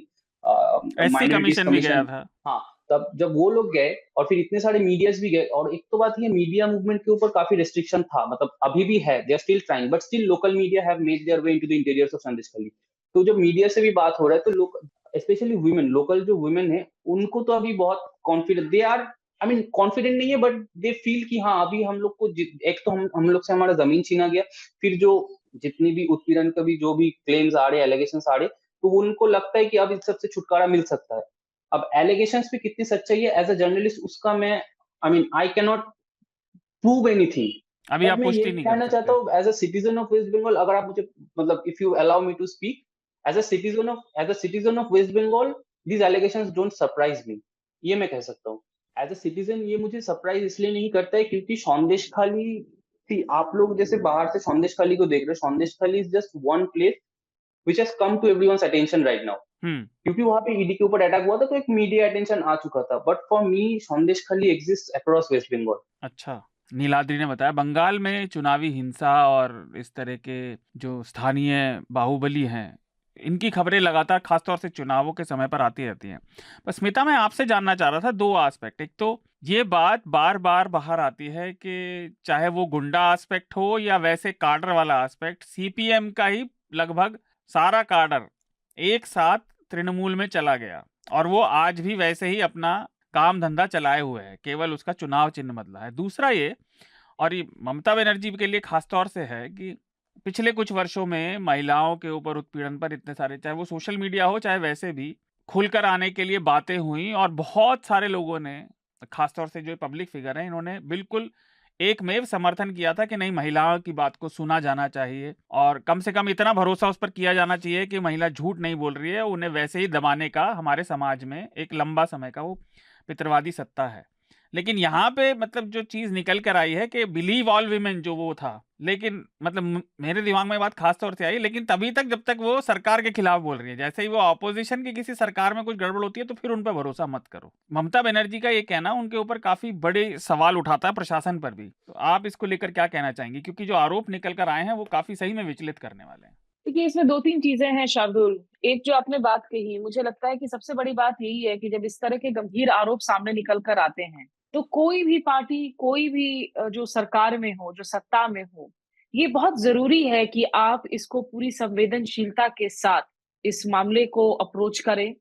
एससी कमीशन भी गया था। हाँ, तब जब वो लोग गए और फिर इतने सारे मीडियाज भी गए, और एक तो बात ये, मीडिया मूवमेंट के ऊपर काफी रेस्ट्रिक्शन था, मतलब अभी भी है, they are still trying, but still local media have made their way into the interiors of Sandeshkhali. तो जब मीडिया से भी बात हो रहा है, तो लोग, स्पेशली वुमेन, लोकल जो वुमेन है, उनको तो अभी बहुत confident, they are, I mean confident नहीं है, बट दे फील कि हाँ अभी हम लोग को एक तो हम लोग से हमारा जमीन छीना गया, फिर जो जितनी भी उत्पीड़न का भी जो भी क्लेम्स आ रहे, एलिगेशंस आ रहे, तो उनको लगता है कि अब इस सबसे छुटकारा मिल सकता है। अब एलिगेशंस पे कितनी सच्चाई है एज अ जर्नलिस्ट, उसका मैं, I mean I can not prove anything. अभी आप पुष्टि नहीं कहना कर चाहता सकते। हूँ as a citizen of waste Bengal, अगर आप मुझे, मतलब if you allow me to speak as a citizen of waste Bengal, these allegations don't surprise me, ये मैं कह सकता हूँ। एज अ सिटीजन ये मुझे सरप्राइज इसलिए नहीं करता है क्योंकि संदेशखाली, आप लोग जैसे बाहर से संदेशखाली को देख रहे हो, Sandeshkhali is just one place which has come to everyone's attention right now, क्योंकि वहां पे ईडी के ऊपर अटैक हुआ था, तो एक मीडिया अटेंशन आ चुका था, but for me Sandeshkhali exist across West Bengal. अच्छा, नीलाद्री ने बताया बंगाल में चुनावी हिंसा और इस तरह के जो स्थानीय बाहुबली हैं, इनकी खबरें लगातार खासतौर से चुनावों के समय पर आती रहती हैं। बस स्मिता, मैं आपसे जानना चाह रहा था दो एस्पेक्ट। एक तो ये बात बार बार बाहर आती है कि चाहे वो गुंडा एस्पेक्ट हो या वैसे कार्डर वाला एस्पेक्ट, सीपीएम का ही लगभग सारा कार्डर एक साथ तृणमूल में चला गया, और वो आज भी वैसे ही अपना काम धंधा चलाए हुए है, केवल उसका चुनाव चिन्ह बदला है। दूसरा ये, और ये ममता बनर्जी के लिए खासतौर से है, कि पिछले कुछ वर्षों में महिलाओं के ऊपर उत्पीड़न पर इतने सारे, चाहे वो सोशल मीडिया हो चाहे वैसे भी, खुलकर आने के लिए बातें हुई, और बहुत सारे लोगों ने, खासतौर से जो पब्लिक फिगर हैं, इन्होंने बिल्कुल एकमेव समर्थन किया था कि नहीं, महिलाओं की बात को सुना जाना चाहिए, और कम से कम इतना भरोसा उस पर किया जाना चाहिए कि महिला झूठ नहीं बोल रही है, उन्हें वैसे ही दबाने का हमारे समाज में एक लंबा समय का वो पितरवादी सत्ता है। लेकिन यहाँ पे मतलब जो चीज निकल कर आई है कि बिलीव ऑल वीमेन जो वो था, लेकिन मतलब मेरे दिमाग में बात खास तौर से आई, लेकिन तभी तक जब तक वो सरकार के खिलाफ बोल रही है। जैसे ही वो ऑपोजिशन की किसी सरकार में कुछ गड़बड़ होती है तो फिर उन पर भरोसा मत करो। ममता बनर्जी का ये कहना उनके ऊपर काफी बड़े सवाल उठाता है प्रशासन पर भी। तो आप इसको लेकर क्या कहना चाहेंगे, क्योंकि जो आरोप निकल कर आए हैं वो काफी सही में विचलित करने वाले हैं। देखिए, इसमें 2-3 चीजें हैं शार्दुल। एक जो आपने बात कही, मुझे लगता है कि सबसे बड़ी बात यही है कि जब इस तरह के गंभीर आरोप सामने निकल कर आते हैं तो कोई भी पार्टी, कोई भी जो सरकार में हो, जो सत्ता में हो, ये बहुत जरूरी है कि आप इसको पूरी संवेदनशीलता के साथ इस मामले को अप्रोच करें।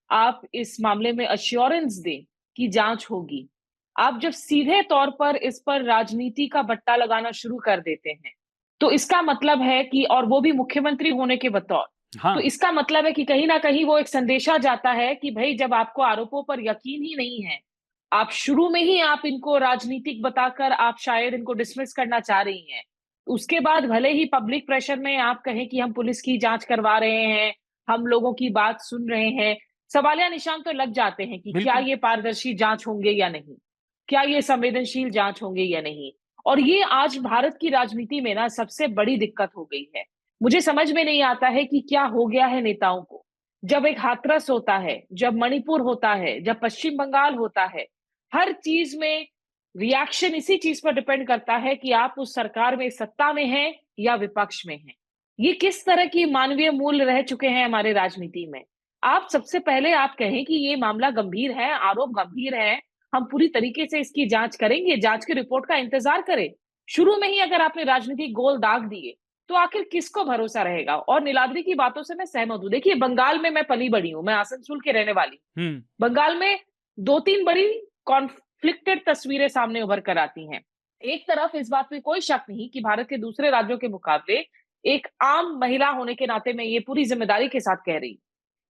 आप इस मामले में अश्योरेंस दें कि जांच होगी। आप जब सीधे तौर पर इस पर राजनीति का बट्टा लगाना शुरू कर देते हैं तो इसका मतलब है कि, और वो भी मुख्यमंत्री होने के बतौर, हाँ। तो इसका मतलब है कि कहीं ना कहीं वो एक संदेशा जाता है कि भाई जब आपको आरोपों पर यकीन ही नहीं है, आप शुरू में ही आप इनको राजनीतिक बताकर आप शायद इनको डिसमिस करना चाह रही हैं, उसके बाद भले ही पब्लिक प्रेशर में आप कहें कि हम पुलिस की जांच करवा रहे हैं, हम लोगों की बात सुन रहे हैं, सवालिया निशान तो लग जाते हैं कि क्या ये पारदर्शी जांच होंगे या नहीं, क्या ये संवेदनशील जांच होंगे या नहीं। और ये आज भारत की राजनीति में ना सबसे बड़ी दिक्कत हो गई है। मुझे समझ में नहीं आता है कि क्या हो गया है नेताओं को। जब एक हाथरस होता है, जब मणिपुर होता है, जब पश्चिम बंगाल होता है, हर चीज में रिएक्शन इसी चीज पर डिपेंड करता है कि आप उस सरकार में सत्ता में हैं या विपक्ष में हैं। ये किस तरह की मानवीय मूल्य रह चुके हैं हमारे राजनीति में। आप सबसे पहले आप कहें कि ये मामला गंभीर है, आरोप गंभीर है, हम पूरी तरीके से इसकी जांच करेंगे, जांच की रिपोर्ट का इंतजार करें। शुरू में ही अगर आपने राजनीतिक गोल दाग दिए तो आखिर किसको भरोसा रहेगा। और नीलाद्री की बातों से मैं सहमत हूं। देखिए, बंगाल में मैं पली बड़ी हूं, मैं आसनसोल के रहने वाली हूं। बंगाल में 2-3 बड़ी कॉन्फ्लिक्टेड तस्वीरें सामने उभर कर आती हैं। एक तरफ इस बात में कोई शक नहीं कि भारत के दूसरे राज्यों के मुकाबले एक आम महिला होने के नाते मैं ये पूरी जिम्मेदारी के साथ कह रही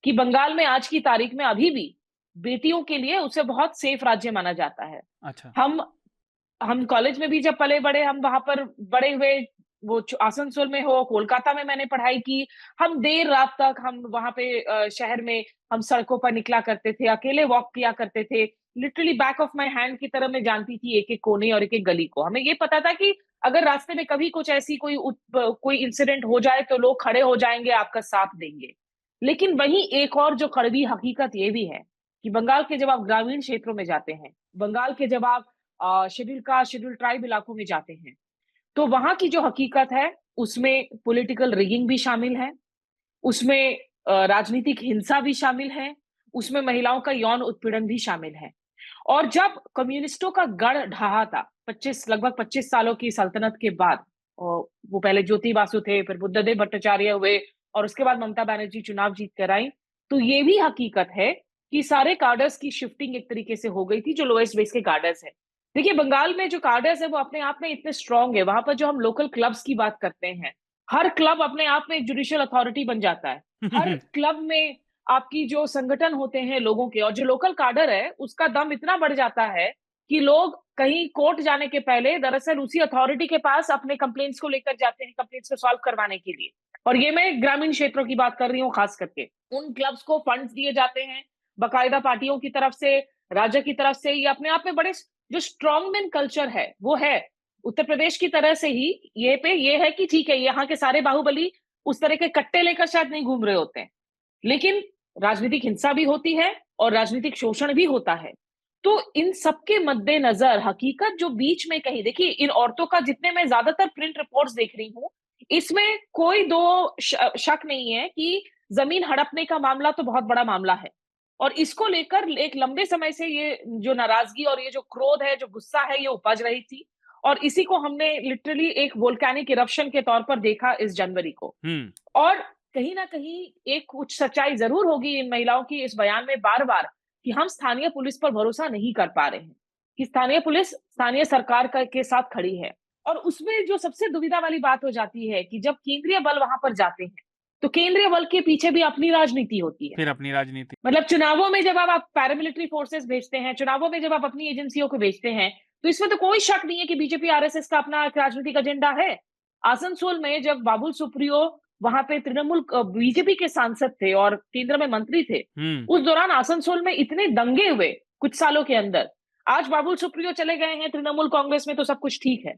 कि बंगाल में आज की तारीख में अभी भी बेटियों के लिए उसे बहुत सेफ राज्य माना जाता है। अच्छा। हम कॉलेज में भी जब पले बड़े, हम वहां पर बड़े हुए, वो आसनसोल में हो, कोलकाता में मैंने पढ़ाई की, हम देर रात तक हम वहां पे शहर में हम सड़कों पर निकला करते थे, अकेले वॉक किया करते थे। Literally back of my hand की तरह मैं जानती थी एक एक कोने और एक एक गली को। हमें ये पता था कि अगर रास्ते में कभी कुछ ऐसी कोई इंसिडेंट हो जाए तो लोग खड़े हो जाएंगे, आपका साथ देंगे। लेकिन वहीं एक और जो कड़वी हकीकत ये भी है कि बंगाल के जब आप ग्रामीण क्षेत्रों में जाते हैं, बंगाल के जब आप शेड्यूल ट्राइब इलाकों में जाते हैं, तो वहां की जो हकीकत है उसमें पॉलिटिकल रिगिंग भी शामिल है, उसमें राजनीतिक हिंसा भी शामिल है, उसमें महिलाओं का यौन उत्पीड़न भी शामिल है। और जब कम्युनिस्टों का गढ़ ढहा था लगभग 25 सालों की सल्तनत के बाद, वो पहले ज्योति बासु थे, फिर बुद्धदेव भट्टाचार्य हुए और उसके बाद ममता बनर्जी चुनाव जीत कर आई, तो ये भी हकीकत है कि सारे कार्डर्स की शिफ्टिंग एक तरीके से हो गई थी जो लोएस्ट बेस के कार्डर्स है। देखिए, बंगाल में जो कार्डर्स है वो अपने आप में इतने स्ट्रांग है। वहां पर जो हम लोकल क्लब्स की बात करते हैं, हर क्लब अपने आप में एक जुडिशियल अथॉरिटी बन जाता है। हर क्लब में आपकी जो संगठन होते हैं लोगों के, और जो लोकल कार्डर है उसका दम इतना बढ़ जाता है कि लोग कहीं कोर्ट जाने के पहले दरअसल उसी अथॉरिटी के पास अपने कंप्लेंट्स को लेकर जाते हैं, कंप्लेंट्स को सॉल्व करवाने के लिए। और ये मैं ग्रामीण क्षेत्रों की बात कर रही हूँ खास करके। उन क्लब्स को फंड्स दिए जाते हैं बाकायदा पार्टियों की तरफ से, राज्य की तरफ से। ये अपने आप में बड़े जो स्ट्रॉन्गमैन कल्चर है वो है। उत्तर प्रदेश की तरह से ही ये है कि ठीक है, यहाँ के सारे बाहुबली उस तरह के कट्टे लेकर शायद नहीं घूम रहे होते हैं, लेकिन राजनीतिक हिंसा भी होती है और राजनीतिक शोषण भी होता है। तो इन सबके मद्देनजर हकीकत जो बीच में कही, देखिए इन औरतों का जितने मैं ज्यादातर प्रिंट रिपोर्ट्स देख रही हूँ, इसमें कोई दो शक नहीं है कि जमीन हड़पने का मामला तो बहुत बड़ा मामला है। और इसको लेकर एक लंबे समय से ये जो नाराजगी और ये जो क्रोध है, जो गुस्सा है, ये उपज रही थी। और इसी को हमने लिटरली एक वोल्केनिक इरप्शन के तौर पर देखा इस जनवरी को। और कहीं ना कहीं एक कुछ सच्चाई जरूर होगी इन महिलाओं की इस बयान में बार बार कि हम स्थानीय पुलिस पर भरोसा नहीं कर पा रहे हैं, कि स्थानीय पुलिस स्थानीय सरकार के साथ खड़ी है। और उसमें जो सबसे दुविधा वाली बात हो जाती है कि जब केंद्रीय बल वहां पर जाते हैं तो केंद्रीय बल के पीछे भी अपनी राजनीति होती है। फिर अपनी राजनीति, मतलब चुनावों में जब आप पैरामिलिट्री फोर्सेस भेजते हैं, चुनावों में जब आप अपनी एजेंसियों को भेजते हैं, तो इसमें तो कोई शक नहीं है कि बीजेपी आरएसएस का अपना एक राजनीतिक एजेंडा है। आसनसोल में जब बाबुल सुप्रियो वहां पे तृणमूल बीजेपी के सांसद थे और केंद्र में मंत्री थे, उस दौरान आसनसोल में इतने दंगे हुए कुछ सालों के अंदर। आज बाबुल सुप्रियो चले गए हैं तृणमूल कांग्रेस में तो सब कुछ ठीक है,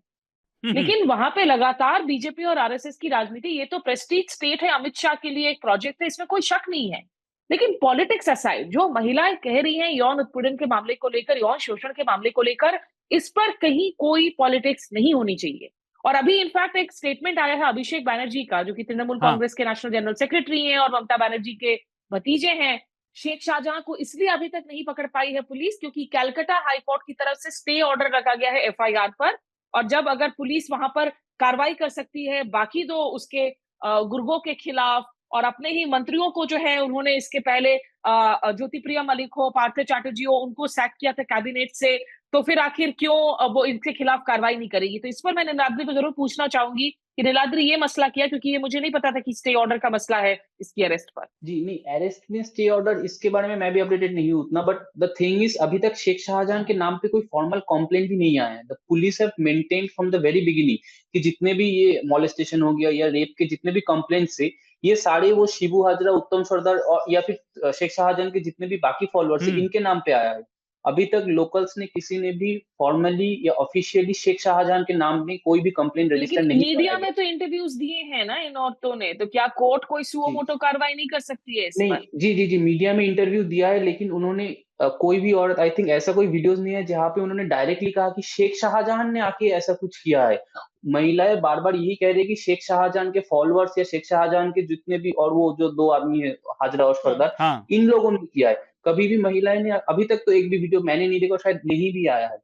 लेकिन वहां पे लगातार बीजेपी और आरएसएस की राजनीति, ये तो प्रेस्टीज स्टेट है, अमित शाह के लिए एक प्रोजेक्ट है, इसमें कोई शक नहीं है। लेकिन पॉलिटिक्स असाइड, जो महिलाएं कह रही हैं यौन उत्पीड़न के मामले को लेकर, यौन शोषण के मामले को लेकर, इस पर कहीं कोई पॉलिटिक्स नहीं होनी चाहिए। और अभी इनफैक्ट एक स्टेटमेंट आया है अभिषेक बैनर्जी का, जो कि तृणमूल कांग्रेस के नेशनल जनरल सेक्रेटरी हैं और ममता बनर्जी के भतीजे हैं। शेख शाहजहां को इसलिए अभी तक नहीं पकड़ पाई है पुलिस क्योंकि कैलकाटा हाईकोर्ट की तरफ से स्टे ऑर्डर रखा गया है एफआईआर पर, और जब अगर पुलिस वहां पर कार्रवाई कर सकती है बाकी दो उसके गुर्गों के खिलाफ, और अपने ही मंत्रियों को जो है उन्होंने इसके पहले ज्योतिप्रिया मलिक हो, पार्थ चैटर्जी हो, उनको सैक किया था कैबिनेट से, तो फिर आखिर क्यों वो इनके खिलाफ कार्रवाई नहीं करेगी? तो इस पर मैं नीलाद्री को जरूर पूछना चाहूंगी कि नीलाद्री ये मसला किया, क्योंकि ये मुझे नहीं पता था कि स्टे ऑर्डर का मसला है इसकी अरेस्ट पर। जी नहीं, अरेस्ट में स्टे ऑर्डर इसके बारे में मैं भी अपडेटेड नहीं हूं उतना, बट द थिंग इज अभी तक शेख शाहजहां के नाम पे कोई फॉर्मल कंप्लेंट भी नहीं आया है। The police have maintained from the very beginning कि जितने भी ये मॉलेस्टेशन हो गया या रेप के जितने भी कंप्लेंट्स से, ये सारे वो शिबू हाजरा, उत्तम सरदार और या फिर शेख शाहजहां के जितने भी बाकी फॉलोअर्स है इनके नाम पे आया है। अभी तक लोकल्स ने किसी ने भी फॉर्मली या ऑफिशियली शेख शाहजहां के नाम में कोई भी कंप्लेंट रजिस्टर नहीं मीडिया कराया में तो इंटरव्यूज दिए हैं ना इन औरतों ने, तो क्या कोर्ट कोई सुओ मोटो कार्रवाई नहीं कर सकती है इस नहीं पर? जी, मीडिया में इंटरव्यू दिया है, लेकिन उन्होंने कोई भी औरत, आई थिंक ऐसा कोई वीडियोस नहीं है जहां पे उन्होंने डायरेक्टली कहा कि शेख शाहजहां ने आके ऐसा कुछ किया है। महिलाएं बार बार यही कह रही है कि शेख शाहजहां के फॉलोअर्स या शेख शाहजहां के जितने भी, और वो जो दो आदमी है हाजरा और सरदार, इन लोगों ने किया है। कभी भी महिलाएं ने, अभी तक तो एक भी वीडियो मैंने नहीं देखा, शायद नहीं भी आया है।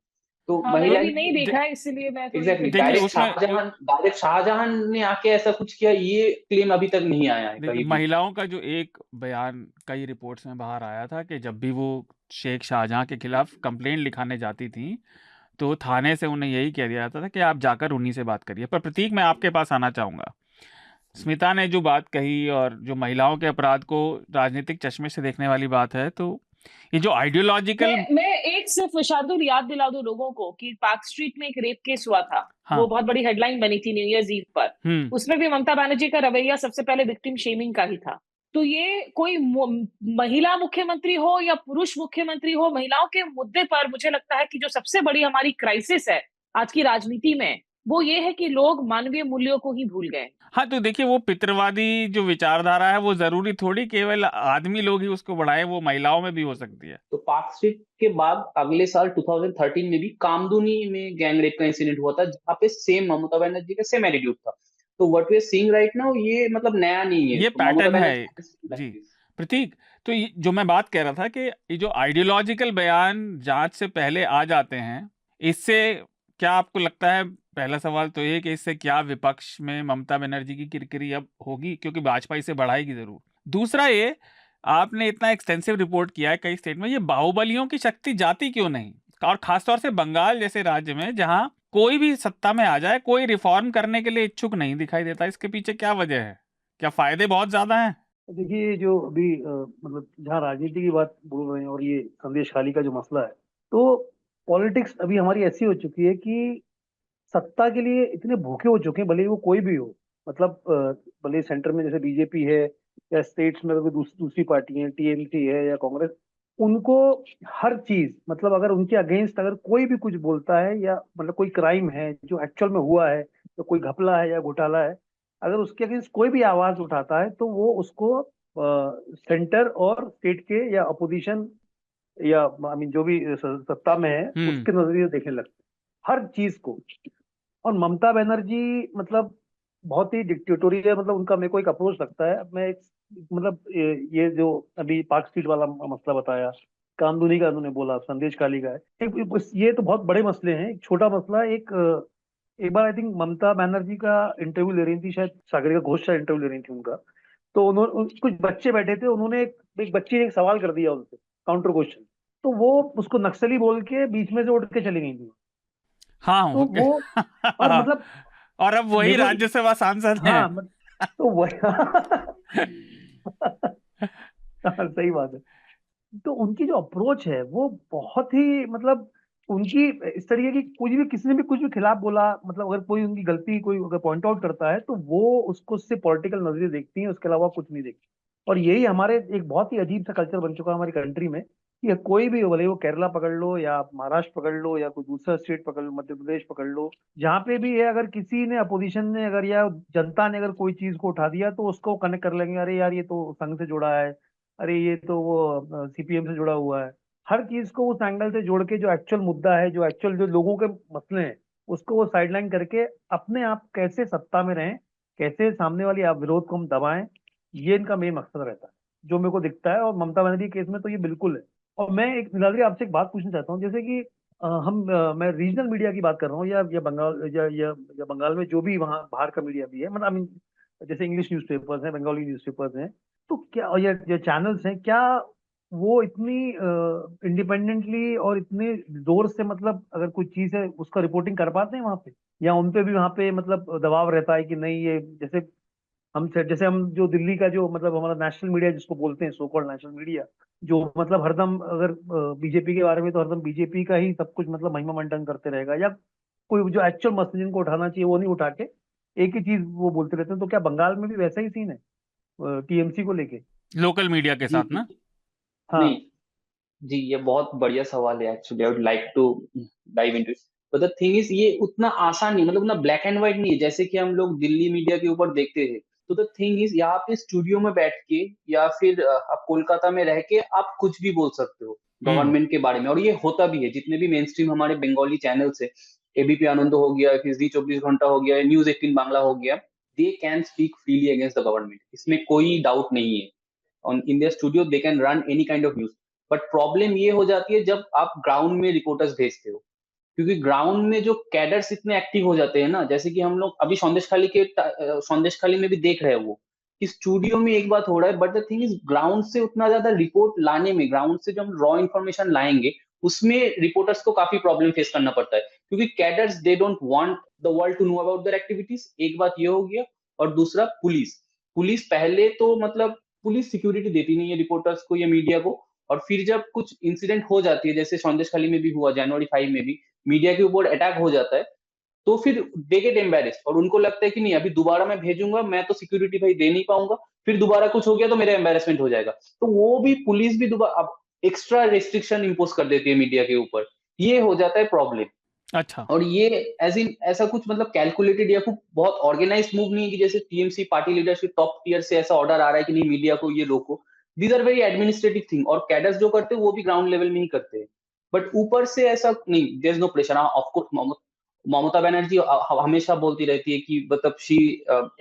तो मैंने भी नहीं देखा है, इसलिए मैं एग्जैक्टली डायरेक्ट शाहजहां ने आके ऐसा कुछ किया, ये क्लेम अभी तक नहीं आया है कहीं भी। महिलाओं का जो एक बयान कई रिपोर्ट्स में बाहर आया था कि जब भी वो शेख शाहजहां के खिलाफ कंप्लेंट लिखाने जाती थी तो थाने से उन्हें यही कह दिया जाता था कि आप जाकर उन्हीं से बात करिए। पर प्रतीक, मैं आपके पास आना चाहूँगा। स्मिता ने जो बात कही और जो महिलाओं के अपराध को राजनीतिक चश्मे से देखने वाली बात है, तो ये जो आइडियोलॉजिकल, मैं एक सिर्फ शार्दुल याद दिला दूं लोगों को कि पार्क स्ट्रीट में एक रेप केस हुआ था। वो बहुत बड़ी हेडलाइन बनी थी न्यू ईयर्स ईव पर। उसमें भी ममता बनर्जी का रवैया सबसे पहले विक्टिम शेमिंग का ही था। तो ये कोई महिला मुख्यमंत्री हो या पुरुष मुख्यमंत्री हो, महिलाओं के मुद्दे पर मुझे लगता है कि जो सबसे बड़ी हमारी क्राइसिस है आज की राजनीति में, वो ये है कि लोग मानवीय मूल्यों को ही भूल गए। हाँ, तो देखिए, वो पितृवादी जो विचारधारा है वो जरूरी थोड़ी केवल आदमी लोग ही उसको बढ़ाए, वो महिलाओं में भी हो सकती है। तो पार्क स्ट्रीट के बाद अगले साल 2013 में भी कामदुनी में गैंग रेप का इंसिडेंट हुआ था, जहाँ पे सेम ममता बनर्जी का सेम एटीट्यूड था। तो what we are seeing right now, ये मतलब नया नहीं है, ये तो पैटर्न है जी प्रतीक। तो जो मैं बात कह रहा था कि ये जो आइडियोलॉजिकल बयान जांच से पहले आ जाते हैं, इससे क्या आपको लगता है, पहला सवाल तो ये कि इससे क्या विपक्ष में ममता बनर्जी की किरकिरी अब होगी, क्योंकि भाजपा इसे बढ़ाएगी जरूर। दूसरा, ये आपने इतना एक्सटेंसिव रिपोर्ट किया है कई स्टेट में, ये बाहुबलियों की शक्ति जाती क्यों नहीं? और खासतौर से बंगाल जैसे राज्य में जहां कोई भी सत्ता में आ जाए, कोई रिफॉर्म करने के लिए इच्छुक नहीं दिखाई देता। इसके पीछे क्या वजह है? क्या फायदे बहुत ज्यादा हैं? देखिए, जो अभी मतलब जहाँ राजनीति की बात बोल रहे हैं और ये संदेश खाली का जो मसला है, तो पॉलिटिक्स अभी हमारी ऐसी हो चुकी है कि सत्ता के लिए इतने भूखे हो चुके हैं, भले ही वो कोई भी हो। मतलब भले सेंटर में जैसे बीजेपी है या स्टेट्स में अगर दूसरी पार्टी है, टीएमसी है या कांग्रेस, उनको हर चीज, मतलब अगर उनके अगेंस्ट अगर कोई भी कुछ बोलता है या मतलब कोई क्राइम है जो एक्चुअल में हुआ है, तो कोई घपला है या घोटाला है, अगर उसके अगेंस्ट कोई भी आवाज उठाता है तो वो उसको सेंटर और स्टेट के या अपोजिशन या आई मीन जो भी सत्ता में है उसके नजरिए देखने लगते हैं हर चीज को। और ममता बनर्जी मतलब बहुत ही डिक्टेटोरियल, मतलब उनका मेरे को एक अप्रोच लगता है। मैं एक मतलब ये जो अभी पार्क स्ट्रीट वाला मसला बताया, कामदुनी का उन्होंने बोला, संदेश खाली का है, ये तो बहुत बड़े मसले हैं। एक छोटा मसला, एक बार आई थिंक ममता बनर्जी का इंटरव्यू ले रही थी, शायद सागरिका घोष का इंटरव्यू ले रही थी उनका, तो उन्होंने कुछ बच्चे बैठे थे, उन्होंने एक बच्ची ने एक सवाल कर दिया उनसे, काउंटर क्वेश्चन, तो वो उसको नक्सली बोल के बीच में से उठ के चली गई थी। हाँ, तो वो और मतलब और अब वही राज्यसभा सांसद हैं। हाँ, तो वही सही बात है। तो उनकी जो अप्रोच है वो बहुत ही मतलब उनकी इस तरीके की, कुछ भी किसी ने भी कुछ भी खिलाफ बोला, मतलब अगर कोई उनकी गलती कोई अगर पॉइंट आउट करता है तो वो उसको उससे पॉलिटिकल नजरिए देखती हैं, उसके अलावा कुछ नहीं देखती। और यही हमारे एक बहुत ही अजीब सा कल्चर बन चुका है हमारी कंट्री में कि कोई भी हो, भले वो केरला पकड़ लो या महाराष्ट्र पकड़ लो या कोई दूसरा स्टेट पकड़ लो, मध्य प्रदेश पकड़ लो, जहाँ पे भी है, अगर किसी ने अपोजिशन ने अगर या जनता ने अगर कोई चीज को उठा दिया तो उसको कनेक्ट कर लेंगे, अरे यार ये तो संघ से जुड़ा है, अरे ये तो वो सीपीएम से जुड़ा हुआ है। हर चीज को उस एंगल से जोड़ के जो एक्चुअल मुद्दा है, जो एक्चुअल जो लोगों के मसले हैं, उसको वो साइडलाइन करके अपने आप कैसे सत्ता में रहें, कैसे सामने वाली आप विरोध को हम दबाएं, ये इनका मेन मकसद रहता है, जो मेरे को दिखता है। और ममता बनर्जी केस में तो ये बिल्कुल है। और मैं एक निलाद्री आपसे एक बात पूछना चाहता हूँ, जैसे कि मैं रीजनल मीडिया की बात कर रहा हूँ, या बंगाल या बंगाल में जो भी वहाँ बाहर का मीडिया भी है, मतलब आई मीन जैसे इंग्लिश न्यूज़पेपर्स हैं, बंगाली न्यूज़पेपर्स हैं, तो क्या ये चैनल्स हैं, क्या वो इतनी इंडिपेंडेंटली और इतने जोर से, मतलब अगर कोई चीज है उसका रिपोर्टिंग कर पाते हैं वहां पे, या उन पे भी वहां पे मतलब दबाव रहता है कि नहीं, ये जैसे हम जो दिल्ली का जो मतलब हमारा नेशनल मीडिया जिसको बोलते हैं, सो कॉल्ड नेशनल मीडिया, जो मतलब हरदम अगर बीजेपी के बारे में तो हरदम बीजेपी का ही सब कुछ मतलब महिमा मंडन करते रहेगा, या कोई जो एक्चुअल मसले जिनको उठाना चाहिए वो नहीं उठा के एक ही चीज वो बोलते रहते हैं, तो क्या बंगाल में भी वैसा ही सीन है टीएमसी को लेके? लोकल मीडिया के जी साथ ना? हाँ। नहीं जी, ये बहुत बढ़िया सवाल है। Actually I would like to dive into it, but the thing is ये उतना आसान नहीं, मतलब उतना ब्लैक एंड व्हाइट नहीं है जैसे कि हम लोग दिल्ली मीडिया के ऊपर देखते थे। तो द थिंग इज यहाँ पे स्टूडियो में बैठ के या फिर आप कोलकाता में रह के आप कुछ भी बोल सकते हो गवर्नमेंट के बारे में, और ये होता भी है। जितने भी मेन स्ट्रीम हमारे बंगाली चैनल्स है, एबीपी आनंद हो गया, फिर जी 24 घंटा हो गया, न्यूज 18 बांग्ला हो गया, they can speak freely against the government, इसमें कोई डाउट नहीं है। On in their studio they can run any kind of news. But problem ये हो जाती है जब आप ग्राउंड में रिपोर्टर्स भेजते हो, क्योंकि ग्राउंड में जो कैडर्स इतने एक्टिव हो जाते हैं ना, जैसे कि हम लोग अभी संदेशखाली में भी देख रहे हैं वो कि स्टूडियो में एक बात हो रहा है, but the thing is ground से उतना ज्यादा रिपोर्ट लाने में, ग्राउंड से जो हम रॉ इन्फॉर्मेशन लाएंगे उसमें रिपोर्टर्स को काफी प्रॉब्लम फेस करना पड़ता है, क्योंकि cadres they don't want the world to know about their activities. एक बात ये हो गया। और दूसरा, पुलिस पुलिस पहले तो मतलब पुलिस सिक्योरिटी देती नहीं है रिपोर्टर्स को या मीडिया को, और फिर जब कुछ इंसिडेंट हो जाती है, जैसे संदेशखाली में भी हुआ, जनवरी 5 में भी मीडिया के ऊपर अटैक हो जाता है, तो फिर दे गेट एम्बेरेस्ड और उनको लगता है कि नहीं अभी दोबारा मैं भेजूंगा, मैं तो सिक्योरिटी भाई दे नहीं पाऊंगा, फिर दोबारा कुछ हो गया तो मेरा एम्बेरेसमेंट हो जाएगा। तो वो भी पुलिस भी दोबारा अब एक्स्ट्रा रेस्ट्रिक्शन इंपोज कर देती है मीडिया के ऊपर। ये हो जाता है प्रॉब्लम। अच्छा। और ये एज इन ऐसा कुछ मतलब कैलकुलेटेड या कुछ बहुत ऑर्गेनाइज्ड मूव नहीं है कि जैसे TMC party leadership top tier से ऐसा ऑर्डर आ रहा है कि नहीं मीडिया को ये रोको। These are very administrative thing, और कैडर्स जो करते हैं वो भी ग्राउंड लेवल में ही करते हैं। बट ऊपर से ऐसा नहीं, there is no pressure. Of course Mamata Banerjee हमेशा बोलती रहती है कि मतलब शी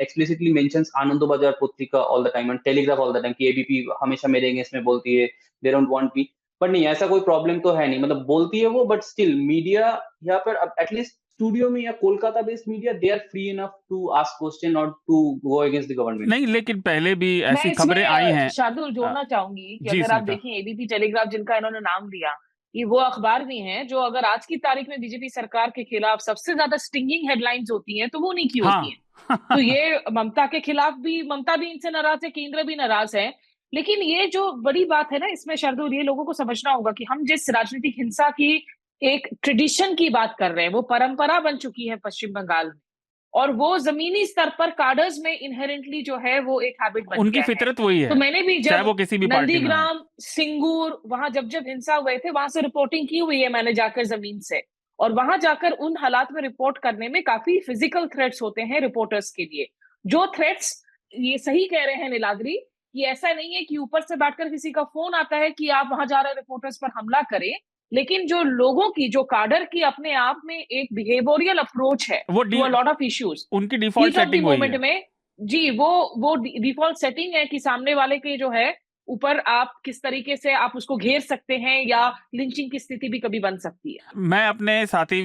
एक्सप्लिसिटली मेंशंस आनंदो बाजार पत्रिका all the time and telegraph all the time कि एबीपी हमेशा मेरे अगेंस्ट में बोलती है, दे डोंट वांट मी। बट नहीं, ऐसा कोई प्रॉब्लम तो है नहीं, मतलब बोलती है वो, बट स्टिल मीडिया यहाँ पर अब एटलीस्ट स्टूडियो में या Kolkata based media they are free enough to ask question और to go against the government. नहीं, लेकिन पहले भी मैं ऐसी खबरें आई हैं। शार्दुल जोड़ना चाहूंगी कि जी अगर आप स्मिता। देखें एबीपी टेलीग्राफ जिनका इन्होंने नाम लिया, ये वो अखबार भी हैं जो अगर आज की तारीख में बीजेपी सरकार के खिलाफ सबसे ज्यादा स्टिंगिंग हेडलाइंस होती हैं तो वो उन्हीं की होती हैं। तो ये ममता के खिलाफ भी, ममता भी इनसे नाराज है, केंद्र भी नाराज है। लेकिन ये जो बड़ी बात है ना इसमें शार्दुल, ये लोगों को समझना होगा कि हम जिस राजनीतिक हिंसा की एक ट्रेडिशन की बात कर रहे हैं, वो परंपरा बन चुकी है पश्चिम बंगाल में, और वो जमीनी स्तर पर काडर्स में इनहेरेंटली जो है वो एक हैबिट बन उनकी गया है। फितरत वही है, तो मैंने भी चाहे जब वो किसी भी पार्टी में हो। नंदीग्राम, सिंगूर, वहां जब जब हिंसा हुए थे वहां से रिपोर्टिंग की हुई है मैंने जाकर जमीन से, और वहां जाकर उन हालात में रिपोर्ट करने में काफी फिजिकल थ्रेट्स होते हैं रिपोर्टर्स के लिए। जो थ्रेट्स, ये सही कह रहे हैं निलाद्री, कि ऐसा नहीं है कि ऊपर से बैठकर किसी का फोन आता है कि आप वहां जा रहे रिपोर्टर्स पर हमला करें, लेकिन जो लोगों की, जो काडर की अपने आप में एक बिहेवियरियल अप्रोच है वो to a lot of issues, उनकी default heat of the setting वही मोमेंट है। में, जी वो डिफॉल्ट सेटिंग है कि सामने वाले के जो है ऊपर आप किस तरीके से आप उसको घेर सकते हैं, या लिंचिंग की स्थिति भी कभी बन सकती है। मैं अपने साथी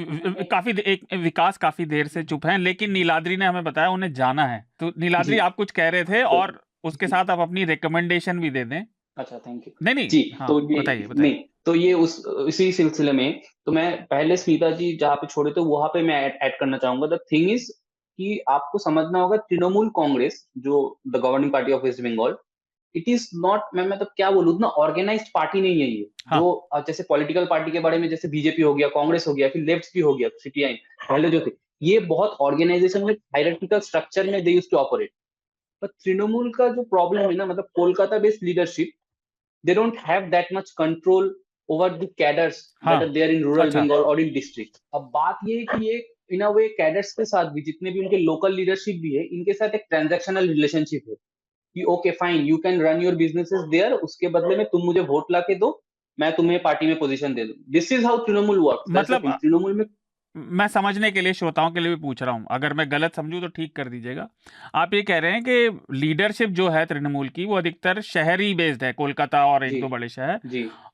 एक विकास काफी देर से चुप हैं, लेकिन नीलाद्री ने हमें बताया उन्हें जाना है। तो नीलाद्री जी आप कुछ कह रहे थे, तो और उसके साथ आप अपनी रिकमेंडेशन भी दे दें। अच्छा, थैंक यू नहीं नहीं, जी। हाँ तो ये बताइए नहीं, बताइए। तो ये उसी सिलसिले में, तो मैं पहले स्मिता जी जहाँ पे छोड़े थे वहां पे मैं ऐड करना चाहूंगा। द थिंग इज कि आपको समझना होगा तृणमूल कांग्रेस जो the governing party of waste Bengal, it is not, मैं मतलब क्या बोलूँ, उतना ऑर्गेनाइज्ड पार्टी नहीं है ये। हाँ। जो जैसे पॉलिटिकल पार्टी के बारे में जैसे बीजेपी हो गया, कांग्रेस हो गया, फिर लेफ्ट भी हो गया सीपीआई पहले जो थे, ये बहुत ऑर्गेनाइजेशन में हायरार्किकल स्ट्रक्चर में दे यूज्ड टू ऑपरेट। पर तृणमूल का जो प्रॉब्लम है ना, मतलब Kolkata based leadership, they don't have that much control over the cadres that are there in rural Bengal or in district. अब बात ये है कि ये in a way cadres के साथ भी जितने भी उनके local leadership भी है, इनके साथ एक transactional relationship है कि okay fine you can run your businesses there, उसके बदले में तुम मुझे वोट ला के दो, मैं तुम्हें पार्टी में पोजीशन दे दूं. This is how Trinamool works. मतलब तृणमूल में मैं समझने के लिए, श्रोताओं के लिए भी पूछ रहा हूँ, अगर मैं गलत समझूं तो ठीक कर दीजिएगा. आप ये कह रहे हैं कि लीडरशिप जो है तृणमूल की वो अधिकतर शहरी बेस्ड है, कोलकाता और एक दो बड़े शहर,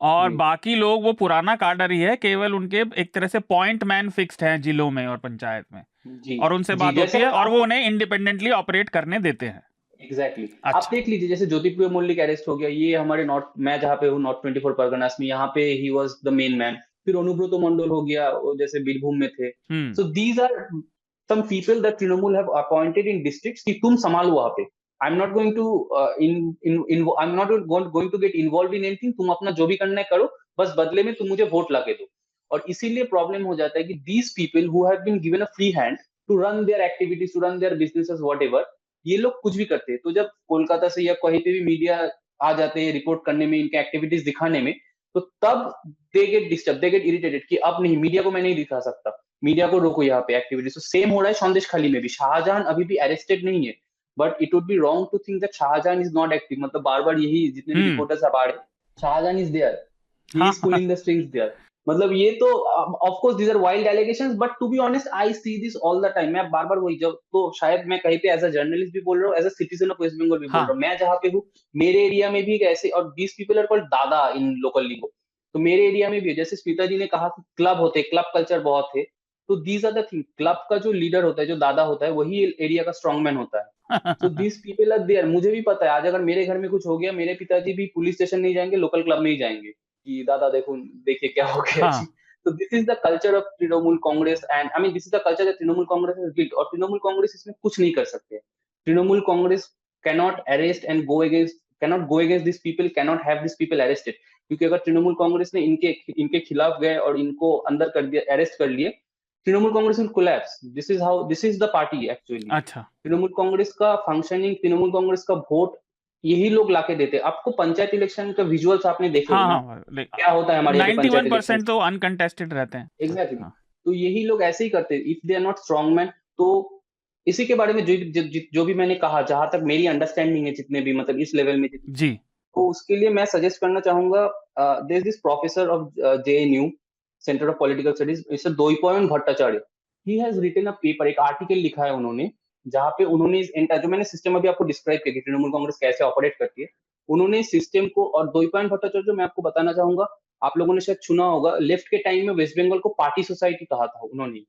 और बाकी लोग वो पुराना काडर ही है, केवल उनके एक तरह से पॉइंट मैन फिक्स्ड हैं जिलों में और पंचायत में, और उनसे बात होती है और वो उन्हें इंडिपेंडेंटली ऑपरेट करने देते हैं. एग्जैक्टली. आप देख लीजिए जैसे ज्योतिप्रिय मल्लिक अरेस्ट हो गया, ये हमारे नॉर्थ, मैं जहाँ पे हूँ नॉर्थ 24 परगनास में, यहाँ पे ही वाज द मेन मैन. फिर अनुब्रत मंडल हो गया, जैसे बीरभूम में थे. So these are some people that Trinamool have appointed in districts कि तुम संभालो वहां पे. I am not going to I am not going to get involve in anything. तुम अपना जो भी करना है करो, बस बदले में तुम मुझे वोट ला के दो. और इसीलिए प्रॉब्लम हो जाता है कि these people who have been given a free hand to run their activities, to run their businesses, whatever, ये लोग कुछ भी करते हैं. तो जब कोलकाता से या कहीं पे भी मीडिया आ जाते हैं रिपोर्ट करने में, इनके एक्टिविटीज दिखाने में, तो तब they get disturb, they get irritated कि अब नहीं, मीडिया को मैं नहीं दिखा सकता, मीडिया को रोको यहाँ पे एक्टिविटीज. तो सेम हो रहा है संदेशखाली में भी. शाहजहां अभी भी अरेस्टेड नहीं है, but it would be wrong to think that Shahjahan is not active. मतलब बार बार यही जितने भी रिपोर्टर्स आ रहे, Shahjahan is there, he is pulling the strings there. मतलब ये तो of course these are wild allegations, but to be honest I see this all the time. मैं बार बार वही, जब तो शायद मैं कहीं पे एज अ जर्नलिस्ट भी बोल रहा हूँ, as a citizen of waste Bengal भी बोल रहा हूँ. मैं जहाँ पे हूँ मेरे एरिया में भी एक ऐसे, और दीस पीपल आर कॉल्ड दादा इन लोकल लिंगो. तो मेरे एरिया में भी जैसे स्मिता जी ने कहा कि क्लब होते, क्लब कल्चर बहुत है. तो these are the thing, club का जो लीडर होता है, जो दादा होता है, वही एरिया का स्ट्रॉन्गमैन होता है. तो दीस पीपल आर देयर. मुझे भी पता है, आज अगर मेरे घर में कुछ हो गया, मेरे पिताजी भी पुलिस स्टेशन नहीं जाएंगे, लोकल क्लब में ही जाएंगे कि दादा देखो, देखिए क्या हो गया. So this is the culture of Trinamool Congress, and I mean this is the culture that Trinamool Congress has built. और Trinamool Congress इसमें कुछ नहीं कर सकते. Trinamool Congress cannot arrest and cannot go against these people, cannot have these people arrested. क्योंकि अगर Trinamool Congress ने इनके खिलाफ गए और इनको अंदर कर दिया, अरेस्ट कर लिए, Trinamool Congress will collapse. This is the party actually. अच्छा. Trinamool Congress का functioning, Trinamool Congress का वोट यही लोग लाके देते. आपको पंचायत इलेक्शन का विजुअल्स आपने देखे होंगे, क्या होता है हमारे 91% तो अनकंटेस्टेड रहते हैं. एग्जैक्टली. तो यही लोग ऐसे ही करते हैं if they are not strong man. तो इसी के बारे में जो भी मैंने कहा, जहां तक मेरी अंडरस्टैंडिंग है, जितने भी मतलब इस लेवल में जी, तो उसके लिए मैं सजेस्ट करना चाहूंगा, there is this professor of JNU centre of political studies, mister Dwaipayan Bhattacharya. He has written a paper, एक आर्टिकल लिखा है उन्होंने, जहाँ पे उन्होंने जो मैंने सिस्टम अभी आपको डिस्क्राइब किया कि तृणमूल कांग्रेस कैसे ऑपरेट करती है, उन्होंने सिस्टम को, और द्वैपायन भट्टाचार्य जो मैं आपको बताना चाहूंगा, आप लोगों ने शायद सुना होगा, लेफ्ट के टाइम में वेस्ट बंगाल को पार्टी सोसाइटी कहा था उन्होंने.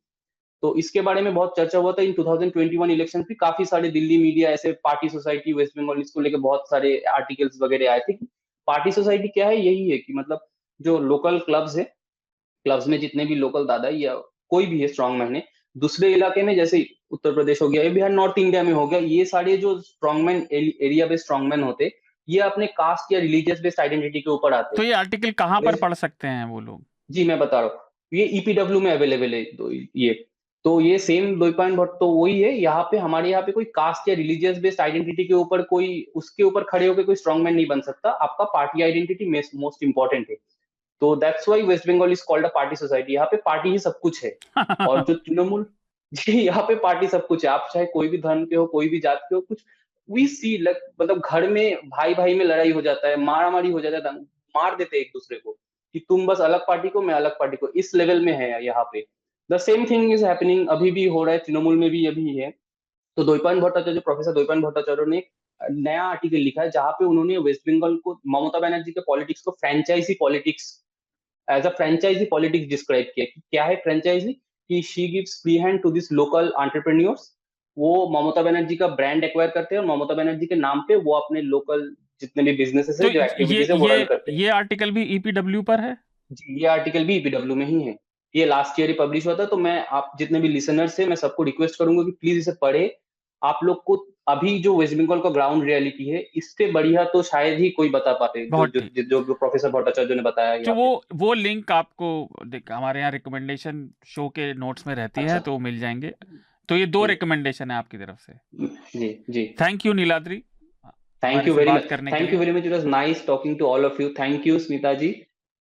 तो इसके बारे में बहुत चर्चा हुआ था. इन 2021 इलेक्शन पे काफी सारे दिल्ली मीडिया ऐसे पार्टी सोसाइटी वेस्ट बंगाल, इसको लेकर बहुत सारे आर्टिकल्स वगैरह आए थे. पार्टी सोसाइटी क्या है, यही है कि मतलब जो लोकल क्लब्स है, क्लब्स में जितने भी लोकल दादा या कोई भी है स्ट्रॉन्ग मैन है, दूसरे इलाके में जैसे उत्तर प्रदेश हो गया, ये बिहार, नॉर्थ इंडिया में हो गया, ये सारे जो स्ट्रॉन्गमैन एरिया बेस्ड स्ट्रॉन्गमैन होते, ये अपने कास्ट या रिलीजियस बेस्ड आइडेंटिटी के ऊपर आते. तो ये आर्टिकल कहाँ पर पढ़ सकते हैं वो लोग? जी मैं बता रहा हूँ, ये EPW में अवेलेबल है. तो ये सेम द्वैपायन भट्ट तो वही है. यहाँ पे हमारे यहाँ पे कोई कास्ट या रिलीजियस बेस्ड आइडेंटिटी के ऊपर कोई, उसके ऊपर खड़े होकर कोई स्ट्रॉन्गमैन नहीं बन सकता. आपका पार्टी आइडेंटिटी मोस्ट इंपॉर्टेंट है. तो that's why West Bengal is called a party society. यहाँ पे पार्टी ही सब कुछ है. और जो तृणमूल, जी यहाँ पे पार्टी सब कुछ है. आप चाहे कोई भी धर्म के हो, कोई भी जात के हो, कुछ वी सी मतलब घर में भाई भाई में लड़ाई हो जाता है, मारामारी हो जाता है, मार देते हैं एक दूसरे को कि तुम बस अलग पार्टी को, मैं अलग पार्टी को. इस लेवल में है यहाँ पे. The same thing is happening, अभी भी हो रहा है, तृणमूल में भी अभी है. तो द्वैपायन भट्टाचार्य, प्रोफेसर द्वैपायन भट्टाचार्य ने नया आर्टिकल लिखा है, जहाँ पे उन्होंने वेस्ट बंगाल को, ममता बनर्जी के पॉलिटिक्स को franchisee politics, as a franchisee politics describe किया. कि क्या है फ्रेंचाइजी, कि she gives free hand to this local entrepreneurs. वो ममता बनर्जी का ब्रांड एक्वायर करते हैं और ममता बनर्जी के नाम पे वो अपने लोकल जितने भी बिजनेसेस है, जो एक्टिविटीज है, वो रन करते हैं. ये आर्टिकल भी EPW पर है जी. ये आर्टिकल भी EPW में ही है. ये लास्ट ईयर ही पब्लिश हुआ था. तो मैं, आप जितने भी लिसनर्स है, मैं सबको रिक्वेस्ट करूंगा कि प्लीज इसे पढ़े. आप लोग को अभी जो वेस्ट बंगाल का ग्राउंड रियलिटी है, इससे बढ़िया तो शायद ही कोई बता पाते, जो प्रोफेसर भट्टाचार्य ने बताया. जो वो लिंक आपको हमारे यहाँ रिकमेंडेशन शो के नोट्स में रहती है, तो मिल जाएंगे. तो ये 2 रिकमेंडेशन है आपकी तरफ से. जी जी. Thank you Niladri. Thank you हमारे से वेरी बात मच, करने के थैंक यू लिए। Very much, it was nice talking to all of you. Thank you Smita ji,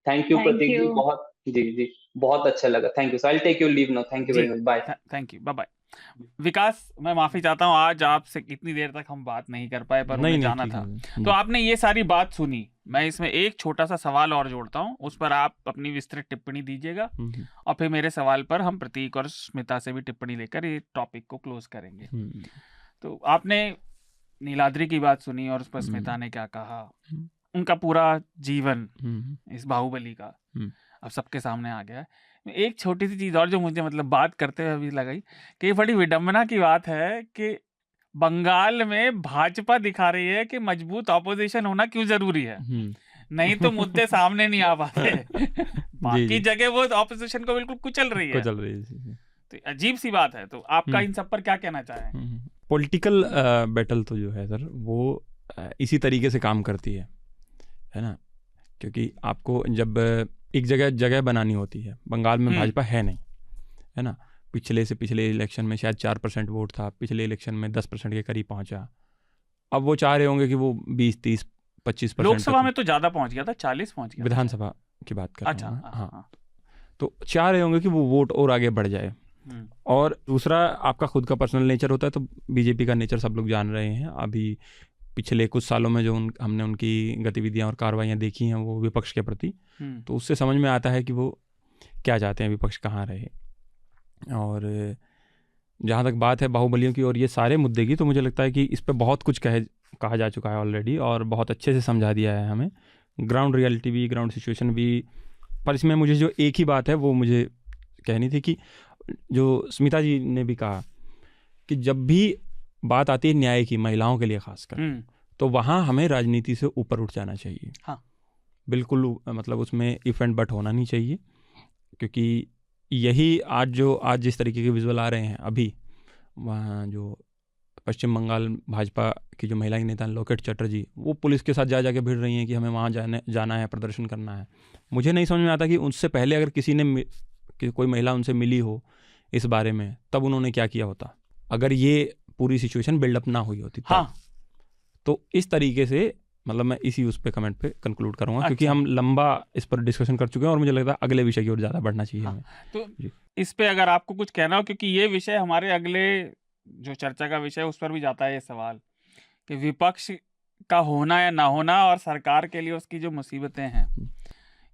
thank you Thank Pratik ji, you. बहुत जी जी बहुत अच्छा लगा। Thank you, so I will take your leave now. Thank you जी, very much, bye. Thank you, bye bye. Vikas, मैं माफी चाहता हूँ, आज आपसे इतनी देर तक हम बात नहीं कर पाए, पर नहीं उन्हें नहीं जाना ठीक था। है तो जी। आपने ये सारी बात सुनी, मैं इसमें एक छोटा सा सवाल और जोड़ता हूँ, उस पर आप अपनी विस्तृत टिप्पणी दीजिएगा, और फिर मेरे सवाल पर हम प्रतीक और स्मिता से भी टिप्पणी लेकर ये टॉपिक को क्लोज करेंगे। तो आपने नीलाद्री की बात सुनी और उस पर स्मिता ने क्या कहा, उनका पूरा जीवन इस बाहुबली का अब सबके सामने आ गया है। एक छोटी सी चीज और जो मुझे मतलब बात करते हुए अभी लगाई कि ये बड़ी विडंबना की बात है कि बंगाल में भाजपा दिखा रही है कि मजबूत ऑपोजिशन होना क्यों जरूरी है, नहीं तो मुद्दे सामने नहीं आ पाते। बाकी जगह वो ऑपोजिशन को बिल्कुल कुचल रही है, तो अजीब सी बात है। तो आपका इन सब पर क्या कहना चाहें? पॉलिटिकल बैटल तो जो है सर वो इसी तरीके से काम करती है ना, क्योंकि आपको जब एक जगह बनानी होती है, बंगाल में भाजपा है नहीं, है ना, पिछले इलेक्शन में शायद 4% वोट था, पिछले इलेक्शन में 10% के करीब पहुंचा। अब वो चाह रहे होंगे कि वो 20-30-25% लोकसभा में तो ज्यादा पहुंच गया था, 40 पहुंच गया। विधानसभा की बात कर अच्छा, रहा हूँ। हाँ, तो चाह रहे होंगे कि वो वोट और आगे बढ़ जाए। और दूसरा, आपका खुद का पर्सनल नेचर होता है, तो बीजेपी का नेचर सब लोग जान रहे हैं। अभी पिछले कुछ सालों में जो हमने उनकी गतिविधियां और कार्रवाइयां देखी हैं वो विपक्ष के प्रति, तो उससे समझ में आता है कि वो क्या चाहते हैं, विपक्ष कहाँ रहे। और जहाँ तक बात है बाहुबलियों की और ये सारे मुद्दे की, तो मुझे लगता है कि इस पर बहुत कुछ कहा जा चुका है ऑलरेडी, और बहुत अच्छे से समझा दिया है हमें, ग्राउंड रियलिटी भी, ग्राउंड सिचुएशन भी। पर इसमें मुझे जो एक ही बात है वो मुझे कहनी थी कि जो स्मिता जी ने भी कहा कि जब भी बात आती है न्याय की, महिलाओं के लिए खासकर, तो वहाँ हमें राजनीति से ऊपर उठ जाना चाहिए। हाँ, बिल्कुल, मतलब उसमें इफ एंड बट होना नहीं चाहिए, क्योंकि यही आज जिस तरीके के विजुअल आ रहे हैं अभी, वहाँ जो पश्चिम बंगाल भाजपा की जो महिला नेता लोकेट चटर्जी, वो पुलिस के साथ जा के भिड़ रही हैं कि हमें वहाँ जाना है, प्रदर्शन करना है। मुझे नहीं समझ में आता कि उनसे पहले अगर कोई महिला उनसे मिली हो इस बारे में, तब उन्होंने क्या किया होता, अगर ये पूरी सिचुएशन बिल्डअप ना हुई होती। हाँ, तो इस तरीके से मतलब मैं इसी उस पे कमेंट पे कंक्लूड करूंगा। अच्छा। क्योंकि हम लंबा इस पर डिस्कशन कर चुके हैं और मुझे लगता है अगले विषय की ओर ज़्यादा बढ़ना चाहिए। हाँ, तो इस पे अगर आपको कुछ कहना हो, क्योंकि ये विषय हमारे अगले जो चर्चा का विषय उस पर भी जाता है ये सवाल कि विपक्ष का होना या ना होना और सरकार के लिए उसकी जो मुसीबतें हैं।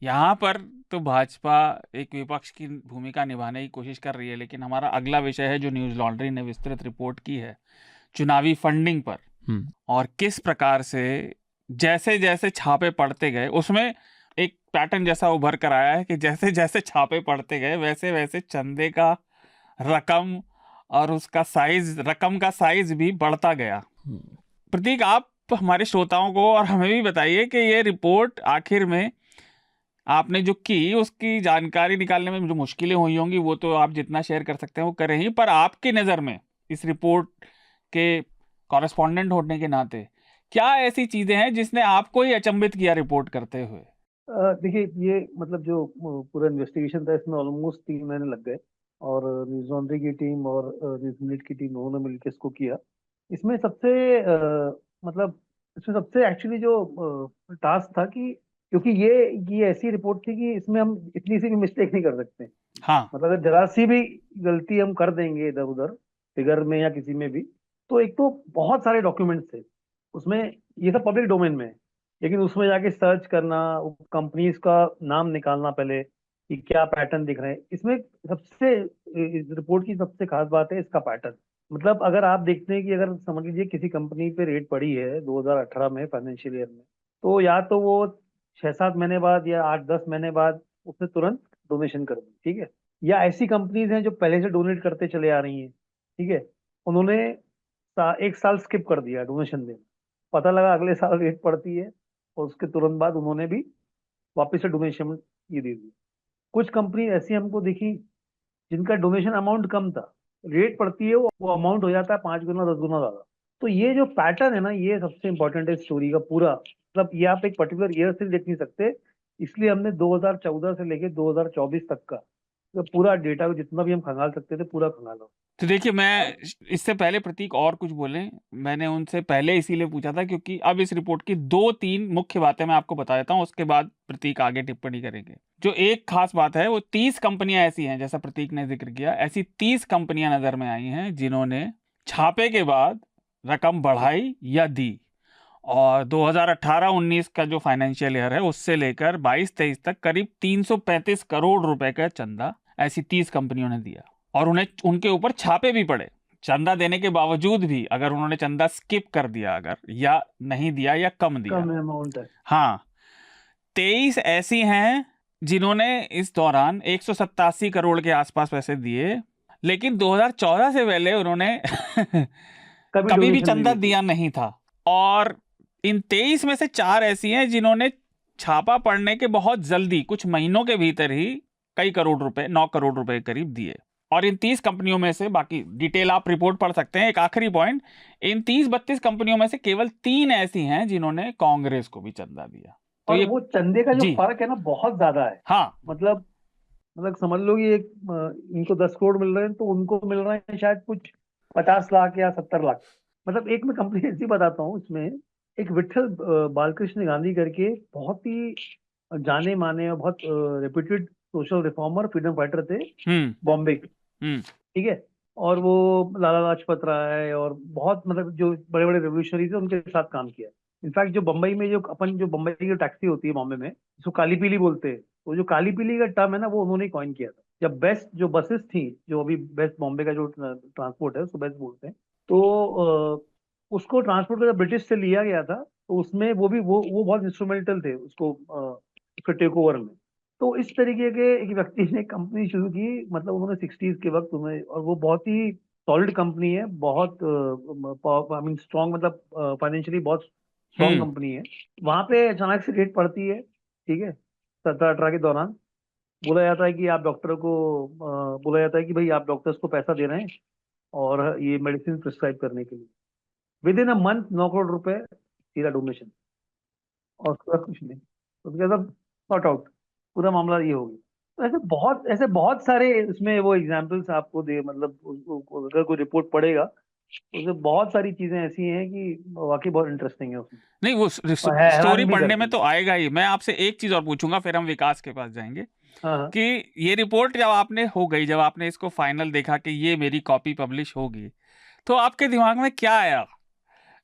यहाँ पर तो भाजपा एक विपक्ष की भूमिका निभाने की कोशिश कर रही है, लेकिन हमारा अगला विषय है जो न्यूज़ लॉन्ड्री ने विस्तृत रिपोर्ट की है, चुनावी फंडिंग पर, और किस प्रकार से जैसे जैसे छापे पड़ते गए उसमें एक पैटर्न जैसा उभर कर आया है कि जैसे जैसे छापे पड़ते गए वैसे वैसे चंदे का रकम और उसका साइज, रकम का साइज भी बढ़ता गया। प्रतीक, आप हमारे श्रोताओं को और हमें भी बताइए कि ये रिपोर्ट आखिर में आपने जो की उसकी जानकारी निकालने में जो मुश्किलें हुई होंगी वो तो आप जितना शेयर कर सकते हैं वो करें ही, पर आपकी नज़र में इस रिपोर्ट के कॉरेस्पॉन्डेंट होने के नाते क्या ऐसी चीजें हैं जिसने आपको ही अचंभित किया रिपोर्ट करते हुए? देखिए, ये मतलब जो पूरा इन्वेस्टिगेशन था इसमें ऑलमोस्ट 3 महीने लग गए, और न्यूज़ लॉन्ड्री की टीम और न्यूज़ मिनट की टीम दोनों ने मिलकर इसको किया। इसमें सबसे एक्चुअली जो टास्क था कि क्योंकि ये ऐसी रिपोर्ट थी कि इसमें हम इतनी सी भी मिस्टेक नहीं कर सकते। हाँ, मतलब अगर जरा सी भी गलती हम कर देंगे इधर उधर फिगर में या किसी में भी, तो एक तो बहुत सारे डॉक्यूमेंट्स थे उसमें, ये सब पब्लिक डोमेन में है, लेकिन उसमें जाके सर्च करना, कंपनीज का नाम निकालना पहले कि क्या पैटर्न दिख रहे हैं इसमें। इस रिपोर्ट की सबसे खास बात है इसका पैटर्न। मतलब अगर आप देखते हैं कि अगर समझ लीजिए किसी कंपनी पे रेट पड़ी है 2018 में फाइनेंशियल ईयर में, तो या तो वो 6-7 महीने बाद या 8-10 महीने बाद उसने तुरंत डोनेशन कर दी, ठीक है। या ऐसी कंपनीज हैं जो पहले से डोनेट करते चले आ रही हैं, ठीक है, उन्होंने 1 साल स्किप कर दिया डोनेशन देना, पता लगा अगले साल रेट पड़ती है और उसके तुरंत बाद उन्होंने भी वापस से डोनेशन ये दे दी। कुछ कंपनी ऐसी हमको दिखी जिनका डोनेशन अमाउंट कम था, रेट पड़ती है वो अमाउंट हो जाता है 5 गुना 10 गुना ज्यादा। तो ये जो पैटर्न है ना, ये सबसे इंपॉर्टेंट है स्टोरी का पूरा। मतलब ये आप एक पर्टिकुलर ईयर से देख नहीं सकते, इसलिए हमने 2014 से लेके 2024 तक का तो पूरा डेटा जितना भी हम खंगाल सकते थे पूरा खंगाला। तो देखिए, मैं इससे पहले प्रतीक और कुछ बोले, मैंने उनसे पहले इसीलिए पूछा था क्योंकि अब इस रिपोर्ट की 2-3 मुख्य बातें मैं आपको बता देता हूँ, उसके बाद प्रतीक आगे टिप्पणी करेंगे। जो एक खास बात है वो 30 कंपनियां ऐसी हैं, जैसा प्रतीक ने जिक्र किया, ऐसी 30 कंपनियां नजर में आई हैं जिन्होंने छापे के बाद रकम बढ़ाई या दी। और 2018-19 का जो फाइनेंशियल ईयर है उससे लेकर 22-23 तक करीब 335 करोड़ रुपए का चंदा ऐसी 30 कंपनियों ने दिया, और उन्हें उनके ऊपर छापे भी पड़े। चंदा देने के बावजूद भी अगर उन्होंने चंदा स्किप कर दिया, अगर या नहीं दिया या कम दिया, कम अमाउंट है। हाँ, 23 ऐसी हैं जिन्होंने इस दौरान 187 करोड़ के आसपास पैसे दिए, लेकिन 2014 से पहले उन्होंने कभी भी चंदा दिया नहीं था। और इन 23 में से 4 ऐसी हैं जिन्होंने छापा पड़ने के बहुत जल्दी, कुछ महीनों के भीतर ही कई करोड़ रुपए, 9 करोड़ रुपए करीब दिए। और इन 30 कंपनियों में से, बाकी डिटेल आप रिपोर्ट पढ़ सकते हैं। एक आखिरी पॉइंट, इन 30-32 कंपनियों में से केवल 3 ऐसी हैं जिन्होंने कांग्रेस को भी चंदा दिया। तो और ये वो चंदे का जो फर्क है ना बहुत ज्यादा है। हाँ, मतलब समझ लो कि एक इनको 10 करोड़ मिल रहे हैं तो उनको मिल रहे हैं शायद कुछ 50 लाख या 70 लाख। मतलब एक मैं कंपनी ऐसी बताता हूँ, इसमें एक विठल बालकृष्ण गांधी करके बहुत ही जाने माने और बहुत reputed social reformer, freedom fighter थे बॉम्बे के, ठीक है। और वो लाला लाजपत राय और बहुत मतलब जो बड़े बड़े रेवोल्यूशनरी थे उनके साथ काम किया। इनफैक्ट जो बम्बई में जो बम्बई की टैक्सी होती है बॉम्बे में, जिसको काली पीली बोलते हैं, तो जो काली पीली का टर्म है ना वो उन्होंने कॉइन किया था। जब बेस्ट जो बसेस थी, जो अभी बेस्ट बॉम्बे का जो ट्रांसपोर्ट है उसको बेस्ट बोलते हैं, तो उसको ट्रांसपोर्ट का ब्रिटिश से लिया गया था, तो उसमें वो बहुत इंस्ट्रूमेंटल थे उसको टेक ओवर में। तो इस तरीके के एक व्यक्ति ने कंपनी शुरू की, मतलब उन्होंने 60s के वक्त उन्हें, और वो बहुत ही सॉलिड कंपनी है, बहुत आई मीन स्ट्रॉन्ग, मतलब फाइनेंशियली बहुत स्ट्रॉन्ग कंपनी है। वहां पे अचानक से रेट पड़ती है, ठीक है, 17-18 के दौरान बोला जाता है कि आप डॉक्टर को बोला जाता है कि भाई आप डॉक्टर्स को पैसा दे रहे हैं और ये मेडिसिन प्रिस्क्राइब करने के लिए। With in a month 9 crore रुपए सीधा डोनेशन, और उसका कुछ नहीं, उसके सब सॉर्ट आउट, पूरा मामला ये हो गया। तो ऐसे बहुत सारे इसमें वो एग्जांपल्स आपको दे, मतलब अगर कोई रिपोर्ट पढ़ेगा उसमें बहुत सारी चीजें ऐसी हैं कि वाकई बहुत इंटरेस्टिंग है उसमें। नहीं, वो स्टोरी पढ़ने में तो आएगा ही। मैं आपसे एक चीज और पूछूंगा, फिर हम विकास के पास जाएंगे। हाँ। कि ये रिपोर्ट जब आपने हो गई, जब आपने इसको फाइनल देखा कि ये मेरी कॉपी पब्लिश होगी, तो आपके दिमाग में क्या आया?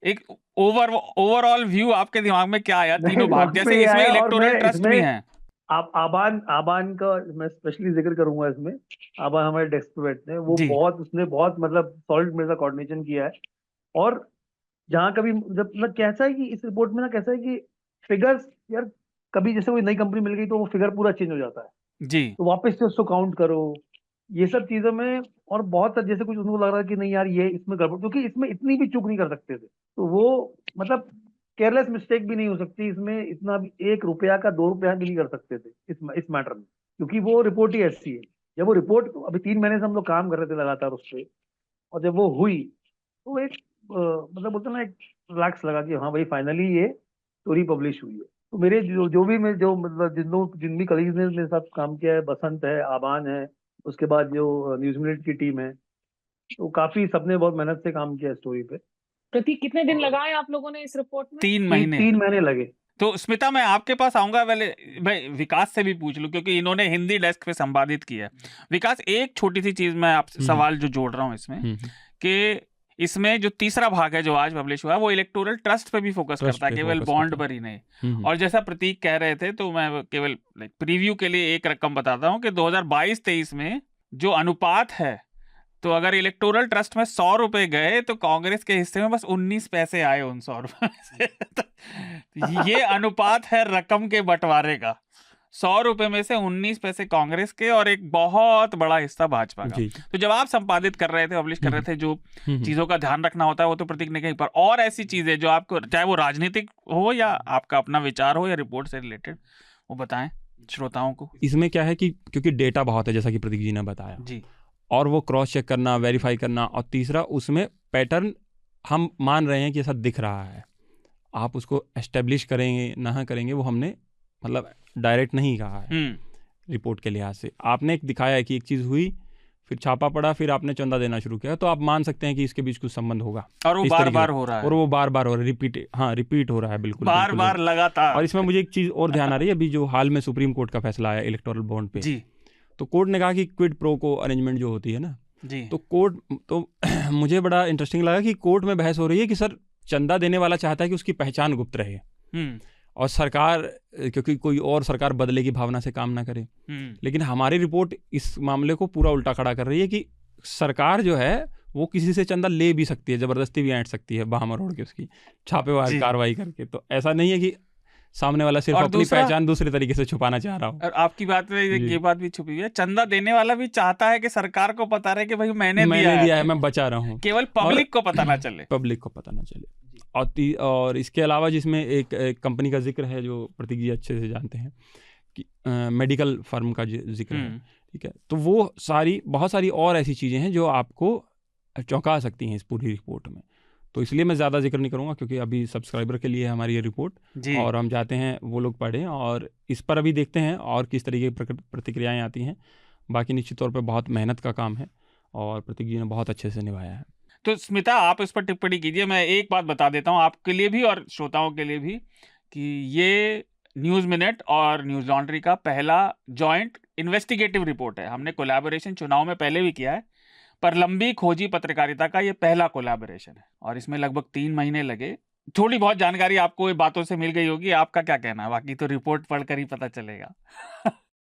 एक ओवरऑल व्यू आपके दिमाग में क्या आया? तीनों भाग, जैसे इसमें इलेक्टोरल ट्रस्ट भी हैं। आबान का मैं स्पेशली जिक्र करूंगा इसमें। आबान हमारे डेस्क पे बैठते हैं, वो उसने बहुत मतलब सॉलिड मेरे साथ कोऑर्डिनेशन किया है। और जहाँ कभी जब मतलब कैसा है कि इस रिपोर्ट में ना कैसा है कि फिगर्स, यार कभी जैसे कोई नई कंपनी मिल गई तो वो फिगर पूरा चेंज हो जाता है जी, तो वापस से उसको काउंट करो, ये सब चीजों में। और बहुत सारे जैसे कुछ उनको लग रहा है कि नहीं यार ये इसमें गड़बड़, क्योंकि इसमें इतनी भी चूक नहीं कर सकते थे, तो वो मतलब केयरलेस मिस्टेक भी नहीं हो सकती इसमें, इतना भी 1 रुपया का 2 रुपया भी नहीं कर सकते थे इस मैटर में, क्योंकि वो रिपोर्ट ही ऐसी है। जब वो रिपोर्ट, अभी 3 महीने से हम लोग काम कर रहे थे लगातार उस पर, और जब वो हुई तो एक मतलब बोलते ना, एक रिलैक्स लगा कि हाँ भाई फाइनली ये स्टोरी पब्लिश हुई है। तो मेरे जो भी मैं जो मतलब जिन भी कलीग्स ने मेरे साथ काम किया है, बसंत है, आबान है, उसके बाद जो न्यूज मिनट की टीम है, तो काफी सबने बहुत मेहनत से काम किया स्टोरी पे। प्रतीक, कितने दिन लगाए आप लोगों ने इस रिपोर्ट में? 3 महीने। 3 महीने लगे। तो स्मिता, मैं आपके पास आऊंगा, पहले भाई विकास से भी पूछ लूं क्योंकि इन्होंने हिंदी डेस्क पे संपादित किया है। विकास, एक छोटी सी चीज मैं आपसे सवाल जो जोड़ रहा हूं इसमें, कि इसमें जो तीसरा भाग है जो आज पब्लिश हुआ है वो इलेक्टोरल ट्रस्ट पे भी फोकस करता है, केवल बॉन्ड पर ही नहीं। और जैसा प्रतीक कह रहे थे, तो मैं केवल प्रीव्यू के लिए एक रकम बताता हूँ कि 2022-23 में जो अनुपात है, तो अगर इलेक्टोरल ट्रस्ट में 100 रुपए गए तो कांग्रेस के हिस्से में बस 19 पैसे आए उन 100 रुपए में से। तो ये अनुपात है रकम के बंटवारे का। 100 रुपए में से 19 पैसे कांग्रेस के और एक बहुत बड़ा हिस्सा भाजपा का। तो जब आप संपादित कर रहे थे, पब्लिश कर रहे थे, जो चीजों का ध्यान रखना होता है वो तो प्रतीक ने कहीं पर, और ऐसी चीजें जो आपको, चाहे वो राजनीतिक हो या आपका अपना विचार हो या रिपोर्ट से रिलेटेड, वो बताएं श्रोताओं को। इसमें क्या है कि क्योंकि डेटा बहुत है, जैसा कि प्रतीक जी ने बताया जी, और वो क्रॉस चेक करना, वेरीफाई करना, और तीसरा उसमें पैटर्न हम मान रहे हैं कि ऐसा दिख रहा है। आप उसको एस्टेब्लिश करेंगे ना करेंगे वो हमने मतलब डायरेक्ट नहीं कहा है, रिपोर्ट के लिहाज से। आपने एक दिखाया है कि एक चीज़ हुई, फिर छापा पड़ा, फिर आपने चंदा देना शुरू किया, तो आप मान सकते हैं कि इसके बीच कुछ संबंध होगा। और वो बार बार हो रहा है, और वो बार बार हो रहा है, रिपीट हो रहा है, बिल्कुल बार बार लगातार। और इसमें मुझे एक चीज़ और ध्यान आ रही है, अभी जो हाल में सुप्रीम कोर्ट का फैसला आया इलेक्टोरल बॉन्ड पे जी, तो कोर्ट ने कहा कि क्विड प्रो को अरेंजमेंट जो होती है ना जी, तो कोर्ट तो मुझे बड़ा इंटरेस्टिंग लगा कि कोर्ट में बहस हो रही है कि सर चंदा देने वाला चाहता है कि उसकी पहचान गुप्त रहे और सरकार, क्योंकि कोई और सरकार बदले की भावना से काम ना करे। लेकिन हमारी रिपोर्ट इस मामले को पूरा उल्टा खड़ा कर रही है कि सरकार जो है वो किसी से चंदा ले भी सकती है, जबरदस्ती भी ऐंठ सकती है बाहम रोड के उसकी छापेमार कार्रवाई करके। तो ऐसा नहीं है कि सामने वाला सिर्फ अपनी पहचान दूसरे तरीके से छुपाना चाह रहा हो। और आपकी बात में ये बात भी छुपी हुई है, चंदा देने वाला भी चाहता है कि सरकार को पता रहे कि भाई मैंने दिया है, मैं बचा रहा हूँ, केवल पब्लिक को पता ना चले। पब्लिक को पता ना चले। और इसके अलावा जिसमें एक कंपनी का जिक्र है जो प्रतीक जी अच्छे से जानते हैं कि मेडिकल फर्म का जिक्र है, ठीक है, तो वो बहुत सारी और ऐसी चीज़ें हैं जो आपको चौंका सकती हैं इस पूरी रिपोर्ट में। तो इसलिए मैं ज़्यादा जिक्र नहीं करूँगा क्योंकि अभी सब्सक्राइबर के लिए हमारी ये रिपोर्ट और हम चाहते हैं वो लोग पढ़ें और इस पर अभी देखते हैं और किस तरीके की प्रतिक्रियाएँ आती हैं। बाकी निश्चित तौर पे बहुत मेहनत का काम है और प्रतीक जी ने बहुत अच्छे से निभाया है। तो स्मिता आप इस पर टिप्पणी कीजिए। मैं एक बात बता देता हूँ आपके लिए भी और श्रोताओं के लिए भी कि ये न्यूज़ मिनट और न्यूज़ लॉन्ड्री का पहला जॉइंट इन्वेस्टिगेटिव रिपोर्ट है। हमने कोलैबोरेशन चुनाव में पहले भी किया है, पर लंबी खोजी पत्रकारिता का ये पहला कोलैबोरेशन है और इसमें लगभग 3 महीने लगे। थोड़ी बहुत जानकारी आपको बातों से मिल गई होगी, आपका क्या कहना है? बाकी तो रिपोर्ट पढ़कर ही पता चलेगा।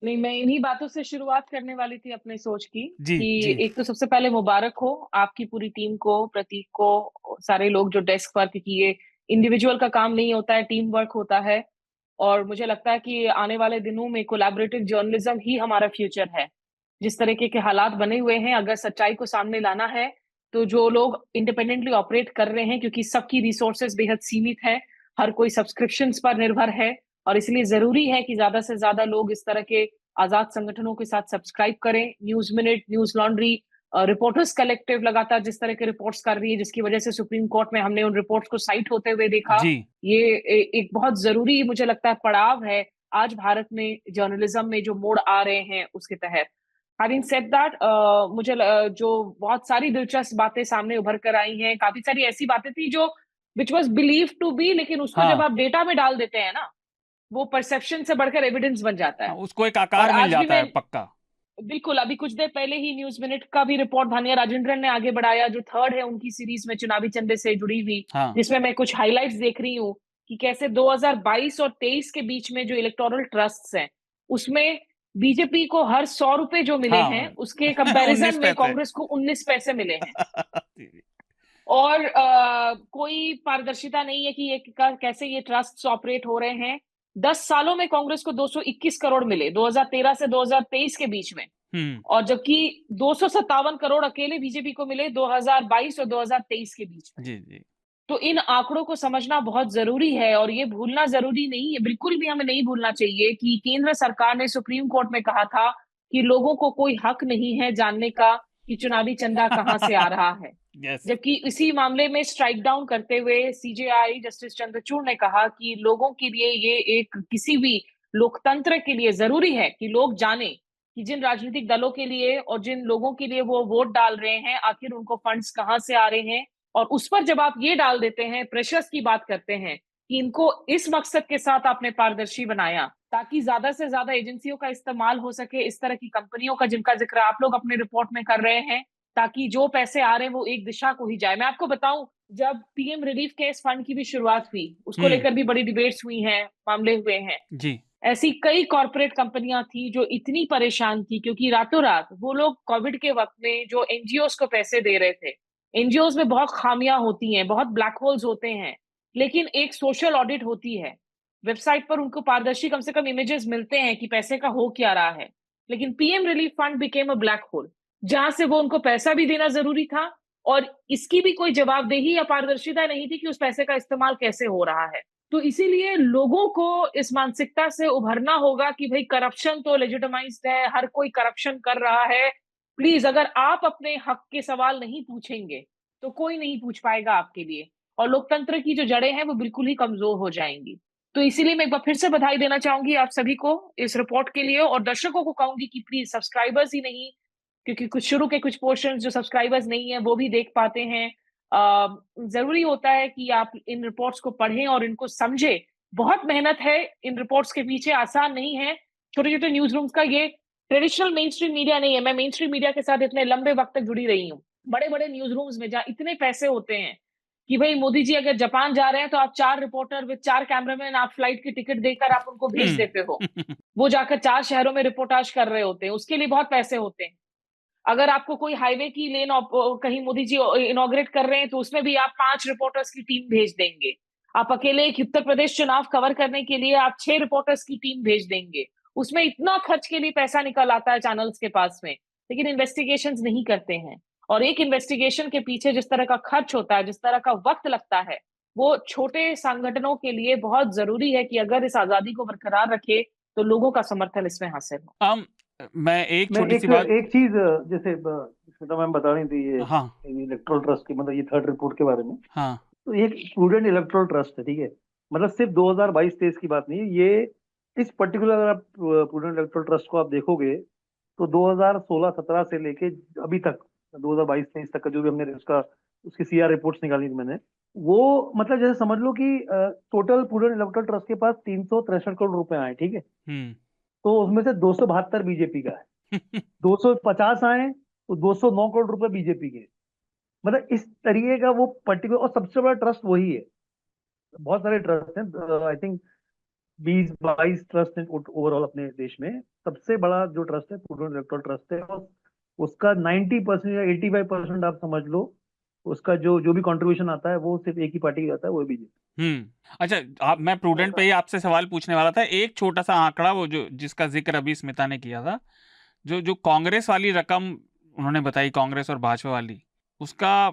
नहीं, मैं इन्हीं बातों से शुरुआत करने वाली थी अपने सोच की कि जी। एक तो सबसे पहले मुबारक हो आपकी पूरी टीम को, प्रतीक को, सारे लोग जो डेस्क पर, क्योंकि ये इंडिविजुअल का काम नहीं होता है, टीम वर्क होता है। और मुझे लगता है कि आने वाले दिनों में कोलैबोरेटिव जर्नलिज्म ही हमारा फ्यूचर है। जिस तरीके के हालात बने हुए हैं, अगर सच्चाई को सामने लाना है तो जो लोग इंडिपेंडेंटली ऑपरेट कर रहे हैं, क्योंकि सबकी रिसोर्सेज बेहद सीमित है, हर कोई सब्सक्रिप्शंस पर निर्भर है और इसलिए जरूरी है कि ज्यादा से ज्यादा लोग इस तरह के आजाद संगठनों के साथ सब्सक्राइब करें। News minute, news laundry, reporters collective लगातार जिस तरह के रिपोर्ट्स कर रही है, जिसकी वजह से सुप्रीम कोर्ट में हमने उन रिपोर्ट्स को साइट होते हुए देखा। ये एक बहुत जरूरी मुझे लगता है पड़ाव है आज भारत में जर्नलिज्म में जो मोड़ आ रहे हैं उसके तहत। हैविंग सेड दैट, मुझे जो बहुत सारी दिलचस्प बातें सामने उभर कर आई हैं, काफी सारी ऐसी बातें थी जो which was believe to be, लेकिन उसको जब आप डेटा में डाल देते हैं ना, वो परसेप्शन से बढ़कर एविडेंस बन जाता है, उसको एक आकार मिल जाता है पक्का। बिल्कुल। अभी कुछ देर पहले ही न्यूज मिनट का भी रिपोर्ट धानिया राजेंद्रन ने आगे बढ़ाया, जो थर्ड है उनकी सीरीज में चुनावी चंदे से जुड़ी हुई, जिसमें मैं कुछ हाइलाइट्स देख रही हूँ कि कैसे 2022 और 23 के बीच में जो इलेक्टोरल ट्रस्ट हैं उसमें बीजेपी को हर 100 रुपए जो मिले हैं उसके कंपैरिजन में कांग्रेस को 19 पैसे मिले हैं। और कोई पारदर्शिता नहीं है कि ये कैसे ये ट्रस्ट ऑपरेट हो रहे हैं। 10 सालों में कांग्रेस को 221 करोड़ मिले 2013 से 2023 के बीच में, और जबकि 257 करोड़ अकेले बीजेपी को मिले 2022 और 2023 के बीच में। जी। तो इन आंकड़ों को समझना बहुत जरूरी है और ये भूलना जरूरी नहीं है, बिल्कुल भी हमें नहीं भूलना चाहिए कि केंद्र सरकार ने सुप्रीम कोर्ट में कहा था कि लोगों को कोई हक नहीं है जानने का कि चुनावी चंदा कहां से आ रहा है। जबकि इसी मामले में स्ट्राइक डाउन करते हुए सीजेआई जस्टिस चंद्रचूड़ ने कहा कि लोगों के लिए ये एक किसी भी लोकतंत्र के लिए जरूरी है कि लोग जाने कि जिन राजनीतिक दलों के लिए और जिन लोगों के लिए वो वोट डाल रहे हैं आखिर उनको फंड्स कहां से आ रहे हैं। और उस पर जब आप ये डाल देते हैं, प्रेशर्स की बात करते हैं कि इनको इस मकसद के साथ आपने पारदर्शी बनाया ताकि ज्यादा से ज्यादा एजेंसियों का इस्तेमाल हो सके, इस तरह की कंपनियों का जिनका जिक्र आप लोग अपने रिपोर्ट में कर रहे हैं, ताकि जो पैसे आ रहे हैं वो एक दिशा को ही जाए। मैं आपको बताऊं, जब पीएम रिलीफ केस फंड की भी शुरुआत हुई उसको लेकर भी बड़ी डिबेट्स हुई हैं, मामले हुए हैं जी। ऐसी कई कॉर्पोरेट कंपनियां थी जो इतनी परेशान थी क्योंकि रातों रात वो लोग कोविड के वक्त में जो एनजीओस को पैसे दे रहे थे, एनजीओस में बहुत खामियां होती हैं, बहुत ब्लैक होल्स होते हैं, लेकिन एक सोशल ऑडिट होती है, वेबसाइट पर उनको पारदर्शी कम से कम इमेजेस मिलते हैं कि पैसे का हो क्या रहा है। लेकिन PM relief fund became a black hole जहां से वो उनको पैसा भी देना जरूरी था और इसकी भी कोई जवाबदेही या पारदर्शिता नहीं थी कि उस पैसे का इस्तेमाल कैसे हो रहा है। तो इसीलिए लोगों को इस मानसिकता से उभरना होगा कि भाई करप्शन तो लेजिटिमाइज्ड है, हर कोई करप्शन कर रहा है। प्लीज, अगर आप अपने हक के सवाल नहीं पूछेंगे तो कोई नहीं पूछ पाएगा आपके लिए, और लोकतंत्र की जो जड़ें हैं वो बिल्कुल ही कमजोर हो जाएंगी। तो इसीलिए मैं एक बार फिर से बधाई देना चाहूंगी आप सभी को इस रिपोर्ट के लिए, और दर्शकों को कहूंगी कि प्लीज सब्सक्राइबर्स ही नहीं, क्योंकि कुछ शुरू के कुछ पोर्शन जो सब्सक्राइबर्स नहीं है वो भी देख पाते हैं। जरूरी होता है कि आप इन रिपोर्ट्स को पढ़ें और इनको समझे। बहुत मेहनत है इन रिपोर्ट्स के पीछे, आसान नहीं है। छोटे छोटे न्यूज रूम्स का ये ट्रेडिशनल मेन स्ट्रीम मीडिया नहीं है। मैं मेन स्ट्रीम मीडिया के साथ इतने लंबे वक्त तक जुड़ी रही हूँ। बड़े बड़े न्यूज रूम्स में जहाँ इतने पैसे होते हैं कि भाई मोदी जी अगर जापान जा रहे हैं तो आप 4 रिपोर्टर विद 4 कैमरामैन आप फ्लाइट की टिकट देकर आप उनको भेज देते हो। वो जाकर 4 शहरों में रिपोर्टाज कर रहे होते हैं, उसके लिए बहुत पैसे होते हैं। अगर आपको कोई हाईवे की लेन कहीं मोदी जी इनॉग्रेट कर रहे हैं तो उसमें भी आप 5 रिपोर्टर्स की टीम भेज देंगे। आप अकेले एक उत्तर प्रदेश चुनाव कवर करने के लिए आप 6 रिपोर्टर्स की टीम भेज देंगे। उसमें इतना खर्च के लिए पैसा निकल आता है चैनल्स के पास में, लेकिन इन्वेस्टिगेशंस नहीं करते हैं। और एक इन्वेस्टिगेशन के पीछे जिस तरह का खर्च होता है, जिस तरह का वक्त लगता है, वो छोटे संगठनों के लिए बहुत जरूरी है कि अगर इस आजादी को बरकरार रखे तो लोगों का समर्थन इसमें हासिल हो। मैं एक छोटी सी बात, एक चीज जैसे श्वेता मैम बता रही थी ये हाँ इलेक्टोरल ट्रस्ट की, मतलब ये थर्ड रिपोर्ट के बारे में। हाँ तो ये प्रूडेंट इलेक्टोरल ट्रस्ट है, ठीक है। मतलब सिर्फ 2022-23 की बात नहीं है ये। इस पर्टिकुलर अगर आप प्रूडेंट इलेक्टोरल ट्रस्ट को आप देखोगे तो 2016-17 से लेके अभी तक 2022-23 तक का जो भी हमने उसकी सीआर रिपोर्ट्स निकाली थी मैंने, वो मतलब जैसे समझ लो कि टोटल प्रूडेंट इलेक्टोरल ट्रस्ट के पास 363 करोड़ रुपए आए, ठीक है। तो उसमें से 272 बीजेपी का है, 250 आए तो 209 करोड़ रुपए बीजेपी के। मतलब इस तरीके का वो पर्टिकुलर, और सबसे बड़ा ट्रस्ट वही है। बहुत सारे ट्रस्ट हैं, आई थिंक 20-22 ट्रस्ट हैं ओवरऑल अपने देश में। सबसे बड़ा जो ट्रस्ट है प्रूडेंट इलेक्टोरल ट्रस्ट है, और उसका 90% या 85% आप समझ लो, उसका जो भी कंट्रीब्यूशन आता है वो सिर्फ एक ही पार्टी का आता है, वो बीजेपी। अच्छा, मैं प्रूडेंट पे ही आपसे सवाल पूछने वाला था। एक छोटा सा आंकड़ा, वो जो जिसका जिक्र अभी स्मिता ने किया था, जो कांग्रेस वाली रकम उन्होंने बताई, कांग्रेस और भाजपा वाली, उसका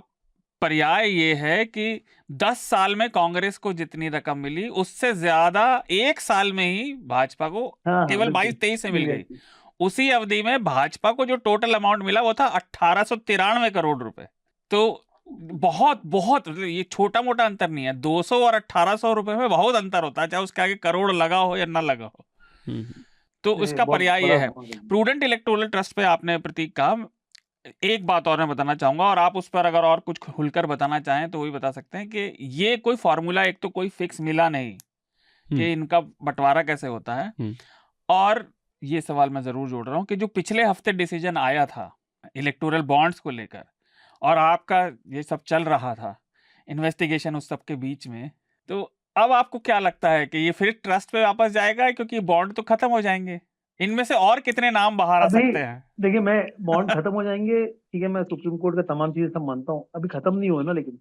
पर्याय ये है कि 10 साल में कांग्रेस को जितनी रकम मिली उससे ज्यादा एक साल में ही भाजपा को केवल 22-23 में मिल गई। उसी अवधि में भाजपा को जो टोटल अमाउंट मिला वो था 1893 करोड़ रुपए। तो बहुत बहुत ये छोटा मोटा अंतर नहीं है। 200 और 1800 रुपए में बहुत अंतर होता है, चाहे उसके आगे करोड़ लगा हो या ना लगा हो। तो उसका पर्याय ये है। प्रूडेंट इलेक्टोरल ट्रस्ट पे आपने प्रतीक कहा, एक बात और मैं बताना चाहूंगा, और आप उस पर अगर और कुछ खुलकर बताना चाहें तो वही बता सकते हैं कि ये कोई फॉर्मूला, एक तो कोई फिक्स मिला नहीं कि इनका बंटवारा कैसे होता है। और ये सवाल मैं जरूर जोड़ रहा हूं कि जो पिछले हफ्ते डिसीजन आया था इलेक्टोरल बॉन्ड्स को लेकर, और आपका ये सब चल रहा था इन्वेस्टिगेशन उस सब के बीच में, तो अब आपको क्या लगता है कि ये फिर ट्रस्ट पे वापस जाएगा, क्योंकि बॉन्ड तो खत्म हो जाएंगे? इनमें से और कितने नाम बाहर आ सकते हैं? देखिए, मैं बॉन्ड खत्म हो जाएंगे, ठीक है, मैं सुप्रीम कोर्ट का तमाम चीजें सब मानता हूँ, अभी खत्म नहीं हुए ना। लेकिन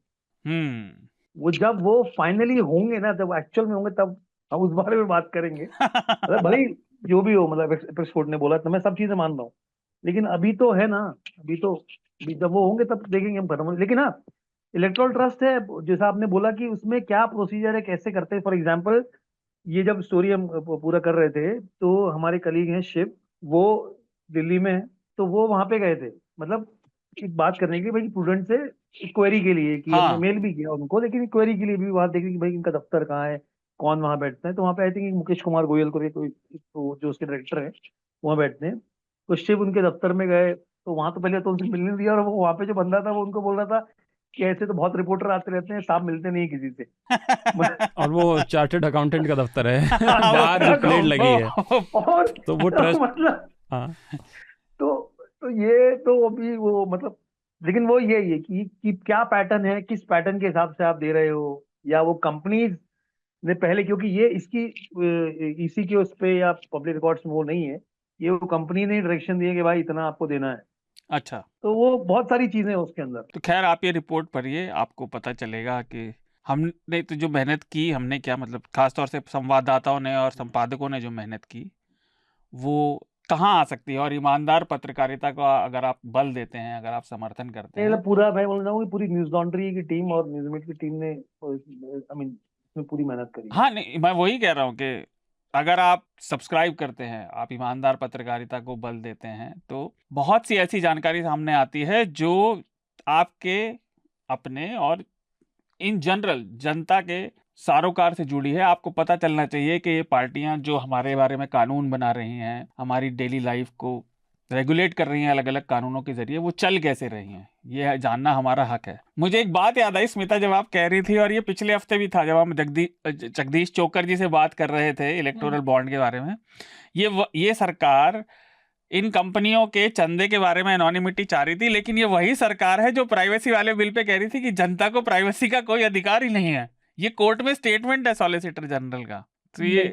वो जब वो फाइनली होंगे ना, जब एक्चुअल में होंगे, तब हम उस बारे में बात करेंगे। भले ही जो भी हो, मतलब एपेक्स कोर्ट ने बोला तो मैं सब चीजें मान रहा हूँ, लेकिन अभी तो है ना, अभी जब वो होंगे तब देखेंगे हम खत्म। लेकिन हाँ, इलेक्टोरल ट्रस्ट है, जैसा आपने बोला कि उसमें क्या प्रोसीजर है, कैसे करते हैं। फॉर एग्जाम्पल, ये जब स्टोरी हम पूरा कर रहे थे तो हमारे कलीग हैं शिव, वो दिल्ली में है, तो वो वहां पे गए थे, मतलब एक बात करने के लिए, भाई प्रूडेंट से क्वेरी के लिए, कि हमने मेल भी किया उनको, लेकिन क्वेरी के लिए भी बात देखी कि भाई इनका दफ्तर कहाँ है, कौन वहां बैठता है। तो वहां पे आई थिंक मुकेश कुमार गोयल को तो जो उसके डायरेक्टर है वहां बैठते हैं। तो शिव उनके दफ्तर में गए, तो वहां तो पहले तो उनसे मिलने दिया, और वो वहां पे जो बंदा था वो उनको बोल रहा था कि ऐसे तो बहुत रिपोर्टर आते रहते हैं, साहब मिलते नहीं किसी से। और वो चार्टर्ड अकाउंटेंट का दफ्तर है, बाहर जो प्लेट लगी है, और तो वो ट्रस्ट, मतलब हाँ, तो ये तो अभी वो मतलब, लेकिन वो ये है कि क्या पैटर्न है, किस पैटर्न के हिसाब से आप दे रहे हो, या वो कंपनीज ने पहले, क्योंकि ये इसकी इसी के उस पे या पब्लिक रिकॉर्ड्स में वो नहीं है, ये वो कंपनी ने डायरेक्शन दिए कि भाई इतना आपको देना है। अच्छा, तो वो बहुत सारी चीजें हैं उसके अंदर। तो खैर आप ये रिपोर्ट पढ़िए, आपको पता चलेगा कि हमने तो जो मेहनत की, हमने क्या, मतलब खासतौर से संवाददाताओं ने और संपादकों ने जो मेहनत की वो कहाँ आ सकती है। और ईमानदार पत्रकारिता को अगर आप बल देते हैं, अगर आप समर्थन करते हैं, पूरा मैं बोल रहा हूँ कि पूरी न्यूज लॉन्ड्री की टीम और न्यूज़मेट की टीम ने, आई मीन, इसमें पूरी मेहनत करी। हाँ, नहीं, मैं वही कह रहा हूँ कि अगर आप सब्सक्राइब करते हैं, आप ईमानदार पत्रकारिता को बल देते हैं, तो बहुत सी ऐसी जानकारी सामने आती है जो आपके अपने और इन जनरल जनता के सरोकार से जुड़ी है। आपको पता चलना चाहिए कि ये पार्टियां जो हमारे बारे में कानून बना रही हैं, हमारी डेली लाइफ को रेगुलेट कर रही हैं अलग अलग कानूनों के जरिए, वो चल कैसे रही हैं, ये जानना हमारा हक है। मुझे एक बात याद आई स्मिता, जब आप कह रही थी, और ये पिछले हफ्ते भी था जब हम जगदीश चोकर जी से बात कर रहे थे इलेक्टोरल बॉन्ड के बारे में, ये सरकार इन कंपनियों के चंदे के बारे में एनोनिमिटी चाह रही थी, लेकिन ये वही सरकार है जो प्राइवेसी वाले बिल पे कह रही थी कि जनता को प्राइवेसी का कोई अधिकार ही नहीं है। ये कोर्ट में स्टेटमेंट है सॉलिसिटर जनरल का। तो ये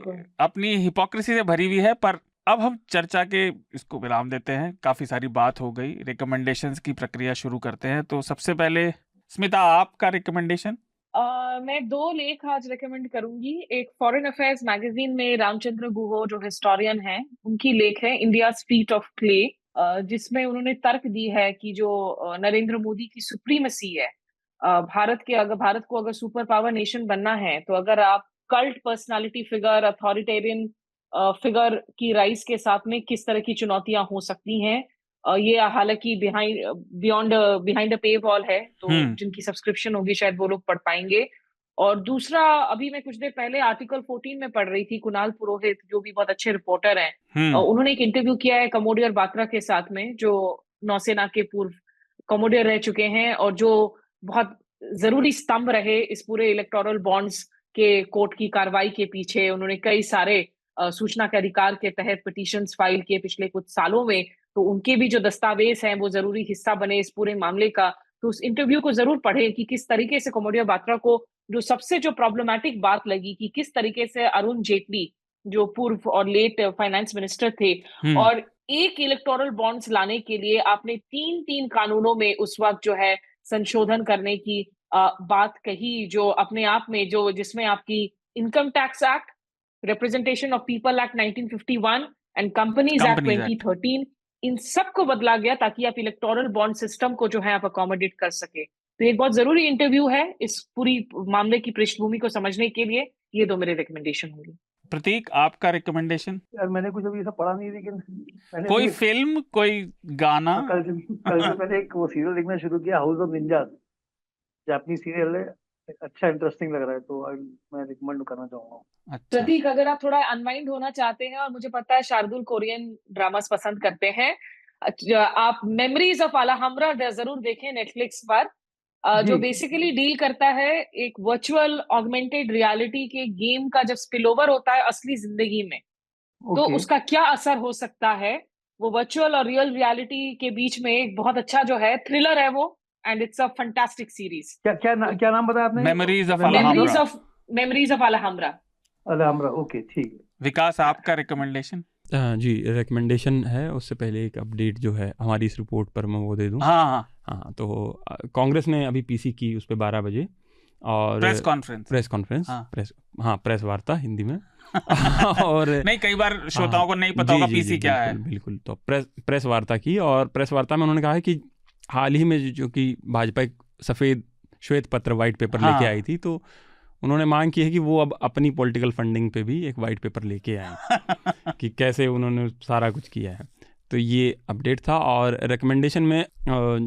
अपनी हिपोक्रेसी से भरी हुई है। पर अब हम चर्चा के इसको विराम देते हैं, काफी सारी बात हो गई, रिकमेंडेशंस की प्रक्रिया शुरू करते हैं। तो सबसे पहले स्मिता, आपका रिकमेंडेशन? मैं 2 लेख आज रेकमेंड करूंगी। एक फॉरेन अफेयर्स मैगजीन में रामचंद्र गुहो जो हिस्टोरियन हैं, उनकी लेख है इंडिया फीट ऑफ क्ले, जिसमें उन्होंने तर्क दी है कि जो नरेंद्र मोदी की सुप्रीमेसी है, भारत को अगर सुपर पावर नेशन बनना है, तो अगर आप cult personality figure, authoritarian figure की राइज के साथ में किस तरह की चुनौतियां हो सकती हैं। ये हालांकि बिहाइंड अ पे वॉल है, तो जिनकी सब्सक्रिप्शन होगी शायद वो लोग पढ़ पाएंगे। और दूसरा, अभी मैं कुछ देर पहले आर्टिकल 14 में पढ़ रही थी, कुणाल पुरोहित जो भी बहुत अच्छे रिपोर्टर हैं, उन्होंने एक इंटरव्यू किया है कमोडियर बात्रा के साथ में, जो नौसेना के पूर्व कमोडियर रह चुके हैं और जो बहुत जरूरी स्तंभ रहे इस पूरे इलेक्टोरल बॉन्ड्स के कोर्ट की कार्रवाई के पीछे। उन्होंने कई सारे सूचना के अधिकार के तहत पिटीशंस फाइल किए पिछले कुछ सालों में, तो उनके भी जो दस्तावेज हैं वो जरूरी हिस्सा बने इस पूरे मामले का। तो उस इंटरव्यू को जरूर पढ़ें कि किस तरीके से कमोडिया बात्रा को जो प्रॉब्लमैटिक बात लगी कि किस तरीके से अरुण जेटली जो पूर्व और लेट फाइनेंस मिनिस्टर थे, और एक इलेक्टोरल बॉन्ड्स लाने के लिए आपने 3 कानूनों में उस वक्त जो है संशोधन करने की बात कही, जो अपने आप में जिसमें आपकी income tax act, representation of people act 1951 and companies act 2013, इन सब को बदला गया ताकि आप इलेक्टोरल बॉन्ड सिस्टम को जो है आप अकोमोडेट कर सके। तो एक बहुत जरूरी इंटरव्यू है इस पूरी मामले की पृष्ठभूमि को समझने के लिए। ये 2 मेरे रिकमेंडेशन होंगे। प्रतीक, आपका रिकमेंडेशन? यार मैंने कुछ अभी ऐसा पढ़ा नहीं, लेकिन मैंने कोई फिल्म, कोई गाना? कल से मैंने एक वो सीरियल देखना शुरू किया, house of ninjas, Japanese serial है, अच्छा इंटरेस्टिंग लग रहा है, तो मैं रिकमेंड करना चाहूंगा। अच्छा। प्रतीक, अगर आप थोड़ा अनवाइंड होना चाहते हैं, और मुझे पता है शार्दुल कोरियन ड्रामास पसंद करते हैं, आप मेमोरीज ऑफ अलहम्रा जरूर देखें नेटफ्लिक्स पर, जो बेसिकली डील करता है एक वर्चुअल ऑगमेंटेड रियलिटी के गेम का जब स्पिलओवर होता है असली जिंदगी में, तो उसका क्या असर हो सकता है। वो वर्चुअल और रियल रियलिटी के बीच में एक बहुत अच्छा जो है थ्रिलर है वो, and it's a fantastic series. क्या नाम बताया आपने? Memories of Alhambra. Alhambra, okay, ठीक है। विकास, आपका रिकमेंडेशन? जी, रिकमेंडेशन है। उससे पहले एक अपडेट जो है हमारी इस रिपोर्ट पर मैं वो दे दूं। हाँ, तो कांग्रेस ने अभी पीसी की उस पे 12 बजे, और प्रेस कॉन्फ्रेंस, प्रेस वार्ता हिंदी में और नहीं, कई बार श्रोताओं को नहीं पता होगा पीसी क्या है। बिल्कुल। तो प्रेस वार्ता की, और प्रेस वार्ता में उन्होंने कहा है कि हाल ही में जो कि भाजपा एक सफेद श्वेत पत्र व्हाइट पेपर लेके आई थी, तो उन्होंने मांग की है कि वो अब अपनी पॉलिटिकल फंडिंग पे भी एक वाइट पेपर लेके आए कि कैसे उन्होंने सारा कुछ किया है। तो ये अपडेट था। और रिकमेंडेशन में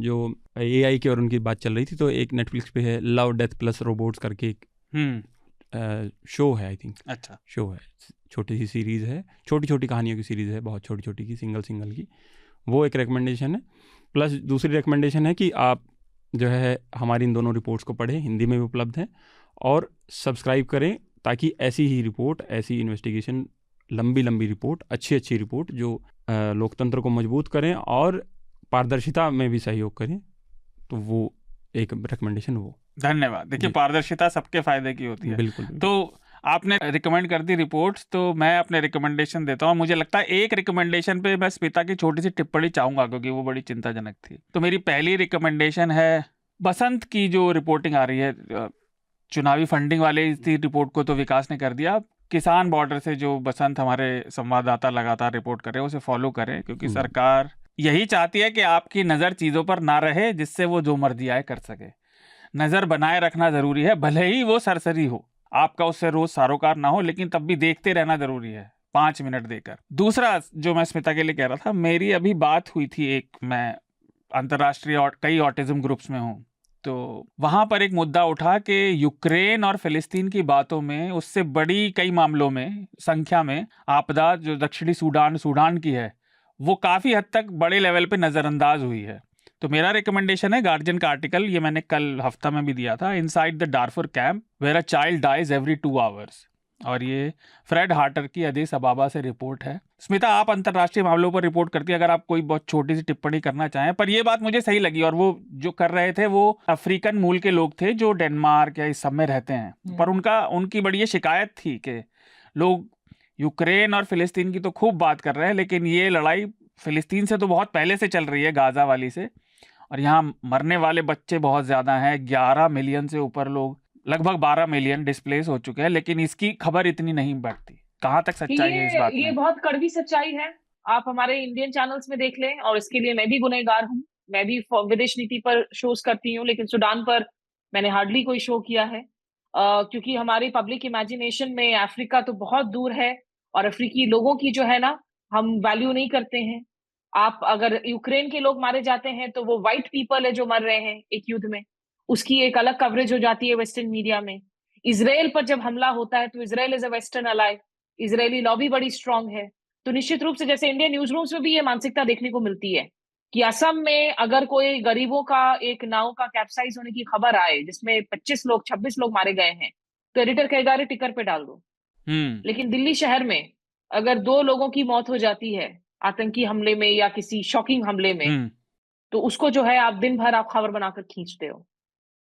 जो एआई की और उनकी बात चल रही थी, तो एक नेटफ्लिक्स पे है लव डेथ प्लस रोबोट्स करके एक शो है, आई थिंक। अच्छा, शो है, छोटी सी सीरीज है, छोटी छोटी कहानियों की सीरीज है, बहुत छोटी छोटी की, सिंगल की। वो एक रिकमेंडेशन है। प्लस दूसरी रिकमेंडेशन है कि आप जो है हमारी इन दोनों रिपोर्ट्स को पढ़ें, हिंदी में भी उपलब्ध है, और सब्सक्राइब करें, ताकि ऐसी ही रिपोर्ट, ऐसी इन्वेस्टिगेशन, लंबी रिपोर्ट, अच्छी रिपोर्ट जो लोकतंत्र को मजबूत करें और पारदर्शिता में भी सहयोग करें, तो वो एक रिकमेंडेशन वो। धन्यवाद। देखिए, पारदर्शिता सबके फायदे की होती है। बिल्कुल। तो आपने रिकमेंड कर दी रिपोर्ट्स, तो मैं अपने रिकमेंडेशन देता हूँ। मुझे लगता है एक रिकमेंडेशन पे मैं स्मिता की छोटी सी टिप्पणी चाहूंगा, क्योंकि वो बड़ी चिंताजनक थी। तो मेरी पहली रिकमेंडेशन है बसंत की जो रिपोर्टिंग आ रही है, चुनावी फंडिंग वाले इसी रिपोर्ट को तो विकास ने कर दिया। किसान बॉर्डर से जो बसंत हमारे संवाददाता लगातार रिपोर्ट कर रहे हैं, उसे फॉलो करें, क्योंकि सरकार यही चाहती है कि आपकी नज़र चीज़ों पर ना रहे जिससे वो जो मर्जी आए कर सके। नज़र बनाए रखना ज़रूरी है, भले ही वो सरसरी हो, आपका उससे रोज सरोकार ना हो, लेकिन तब भी देखते रहना ज़रूरी है, 5 मिनट देकर। दूसरा जो मैं स्मिता के लिए कह रहा था, मेरी अभी बात हुई थी मैं अंतर्राष्ट्रीय कई ऑटिज्म ग्रुप्स में हूँ, तो वहाँ पर एक मुद्दा उठा कि यूक्रेन और फिलिस्तीन की बातों में उससे बड़ी कई मामलों में संख्या में आपदा जो दक्षिणी सूडान की है वो काफ़ी हद तक बड़े लेवल पे नज़रअंदाज हुई है। तो मेरा रिकमेंडेशन है गार्जियन का आर्टिकल, ये मैंने कल हफ्ता में भी दिया था, inside the Darfur camp where a child dies every 2 hours, और ये फ्रेड हार्टर की अदीस अबाबा से रिपोर्ट है। स्मिता, आप अंतर्राष्ट्रीय मामलों पर रिपोर्ट करती है, अगर आप कोई बहुत छोटी सी टिप्पणी करना चाहें। पर ये बात मुझे सही लगी, और वो जो कर रहे थे वो अफ्रीकन मूल के लोग थे जो डेनमार्क या इस सब में रहते हैं, पर उनकी बड़ी ये शिकायत थी कि लोग यूक्रेन और फिलिस्तीन की तो खूब बात कर रहे हैं, लेकिन ये लड़ाई फिलिस्तीन से तो बहुत पहले से चल रही है, गाजा वाली से, और यहाँ मरने वाले बच्चे बहुत ज़्यादा हैं। 11 मिलियन से ऊपर लोग, लगभग 12 मिलियन डिस्प्लेस हो चुके हैं, लेकिन इसकी खबर इतनी नहीं बढ़ती। कहाँ तक सच्चाई है इस बात में? ये बहुत कड़वी सच्चाई है। आप हमारे इंडियन चैनल्स में देख लें, और इसके लिए मैं भी गुनहगार हूँ। मैं भी विदेश नीति पर शोज करती हूँ, लेकिन सूडान पर मैंने हार्डली कोई शो किया है, क्योंकि हमारी पब्लिक इमेजिनेशन में अफ्रीका तो बहुत दूर है, और अफ्रीकी लोगों की जो है ना, हम वैल्यू नहीं करते हैं। आप अगर यूक्रेन के लोग मारे जाते हैं तो वो व्हाइट पीपल है जो मर रहे हैं एक युद्ध में, उसकी एक अलग कवरेज हो जाती है वेस्टर्न मीडिया में। इजराइल पर जब हमला होता है तो इजराइल इज अ वेस्टर्न अलाइ, इजरायली लॉबी बड़ी स्ट्रांग है। तो निश्चित रूप से जैसे इंडियन न्यूज रूम्स में भी ये मानसिकता देखने को मिलती है कि असम में अगर कोई गरीबों का एक नाव का कैप्साइज होने की खबर आए जिसमें 25 लोग 26 लोग मारे गए हैं, तो एडिटर कहेगा अरे टिकर पे डाल दो। लेकिन दिल्ली शहर में अगर 2 लोगों की मौत हो जाती है आतंकी हमले में या किसी शॉकिंग हमले में, तो उसको जो है आप दिन भर आप खबर बनाकर खींचते हो।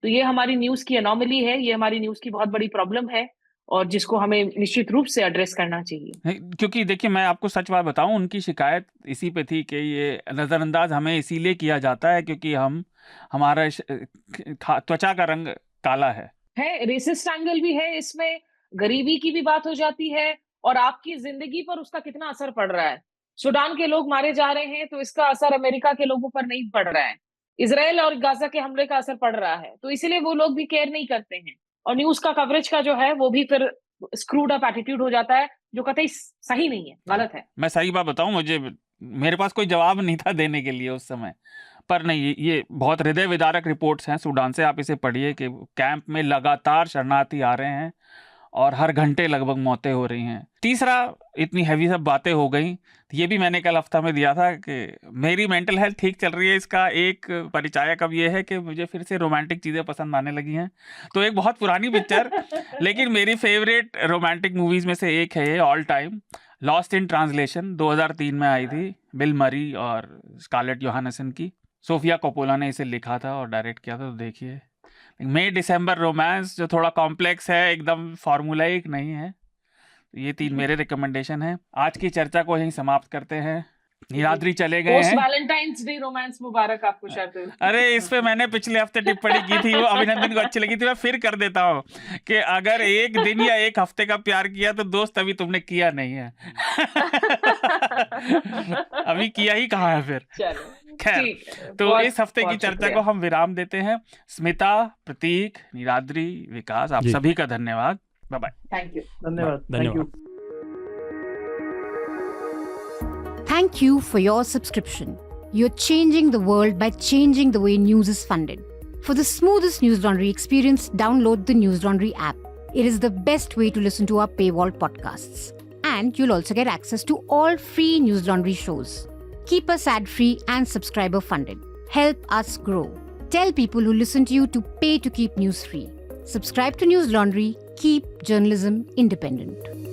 तो ये हमारी न्यूज की एनॉमली है, ये हमारी न्यूज की बहुत बड़ी प्रॉब्लम है, और जिसको हमें निश्चित रूप से एड्रेस करना चाहिए। क्योंकि देखिए, मैं आपको सच बात बताऊं, उनकी शिकायत इसी पे थी कि ये नज़रअंदाज हमें इसीलिए किया जाता है क्योंकि हमारा त्वचा का रंग काला है। रेसिस्ट एंगल भी है इसमें, गरीबी की भी बात हो जाती है, और आपकी जिंदगी पर उसका कितना असर पड़ रहा है। सूडान के लोग मारे जा रहे हैं तो इसका असर अमेरिका के लोगों पर नहीं पड़ रहा है, इजराइल और गाजा के हमले का असर पड़ रहा है, तो इसीलिए वो लोग भी केयर नहीं करते हैं, और न्यूज का कवरेज का जो है वो भी फिर स्क्रूड अप एटीट्यूड हो जाता है, जो कतई सही नहीं है, गलत है। मैं सही बात बताऊं, मेरे पास कोई जवाब नहीं था देने के लिए उस समय, पर नहीं, ये बहुत हृदय विदारक रिपोर्ट्स हैं सूडान से। आप इसे पढ़िए कि कैंप में लगातार शरणार्थी आ रहे हैं और हर घंटे लगभग मौतें हो रही हैं। तीसरा, इतनी हैवी सब बातें हो गई, ये भी मैंने कल हफ्ता में दिया था कि मेरी मेंटल हेल्थ ठीक चल रही है। इसका एक परिचायक अब ये है कि मुझे फिर से रोमांटिक चीज़ें पसंद आने लगी हैं। तो एक बहुत पुरानी पिक्चर लेकिन मेरी फेवरेट रोमांटिक मूवीज़ में से एक है ये, all time, lost in translation, 2003 में आई थी, बिल मरी और स्कारलेट योहानसन की। सोफिया कोपोला ने इसे लिखा था और डायरेक्ट किया था। तो देखिए, मई दिसंबर रोमांस जो थोड़ा कॉम्प्लेक्स है, एकदम फार्मूलाइक नहीं है। ये 3 मेरे रिकमेंडेशन हैं। आज की चर्चा को यहीं समाप्त करते हैं। नीलाद्री चले गए हैं। वैलेंटाइंस डे रोमांस मुबारक आपको शायद। अरे, इस पे मैंने पिछले हफ्ते टिप्पणी की थी, वो अभिनंदन को अच्छी लगी थी। मैं फिर कर देता हूँ कि अगर एक दिन या एक हफ्ते का प्यार किया तो दोस्त अभी तुमने किया नहीं है। अभी किया ही कहाँ है फिर। खैर, तो इस हफ्ते की चर्चा को हम विराम देते हैं। स्मिता, प्रतीक, नीलाद्री, विकास, आप सभी का धन्यवाद। Bye bye. Thank you. धन्यवाद। Thank you for your subscription. You're changing the world by changing the way news is funded. For the smoothest News Laundry experience, download the News Laundry app. It is the best way to listen to our paywall podcasts. And you'll also get access to all free News Laundry shows. Keep us ad-free and subscriber funded. Help us grow. Tell people who listen to you to pay to keep news free. Subscribe to News Laundry. Keep journalism independent.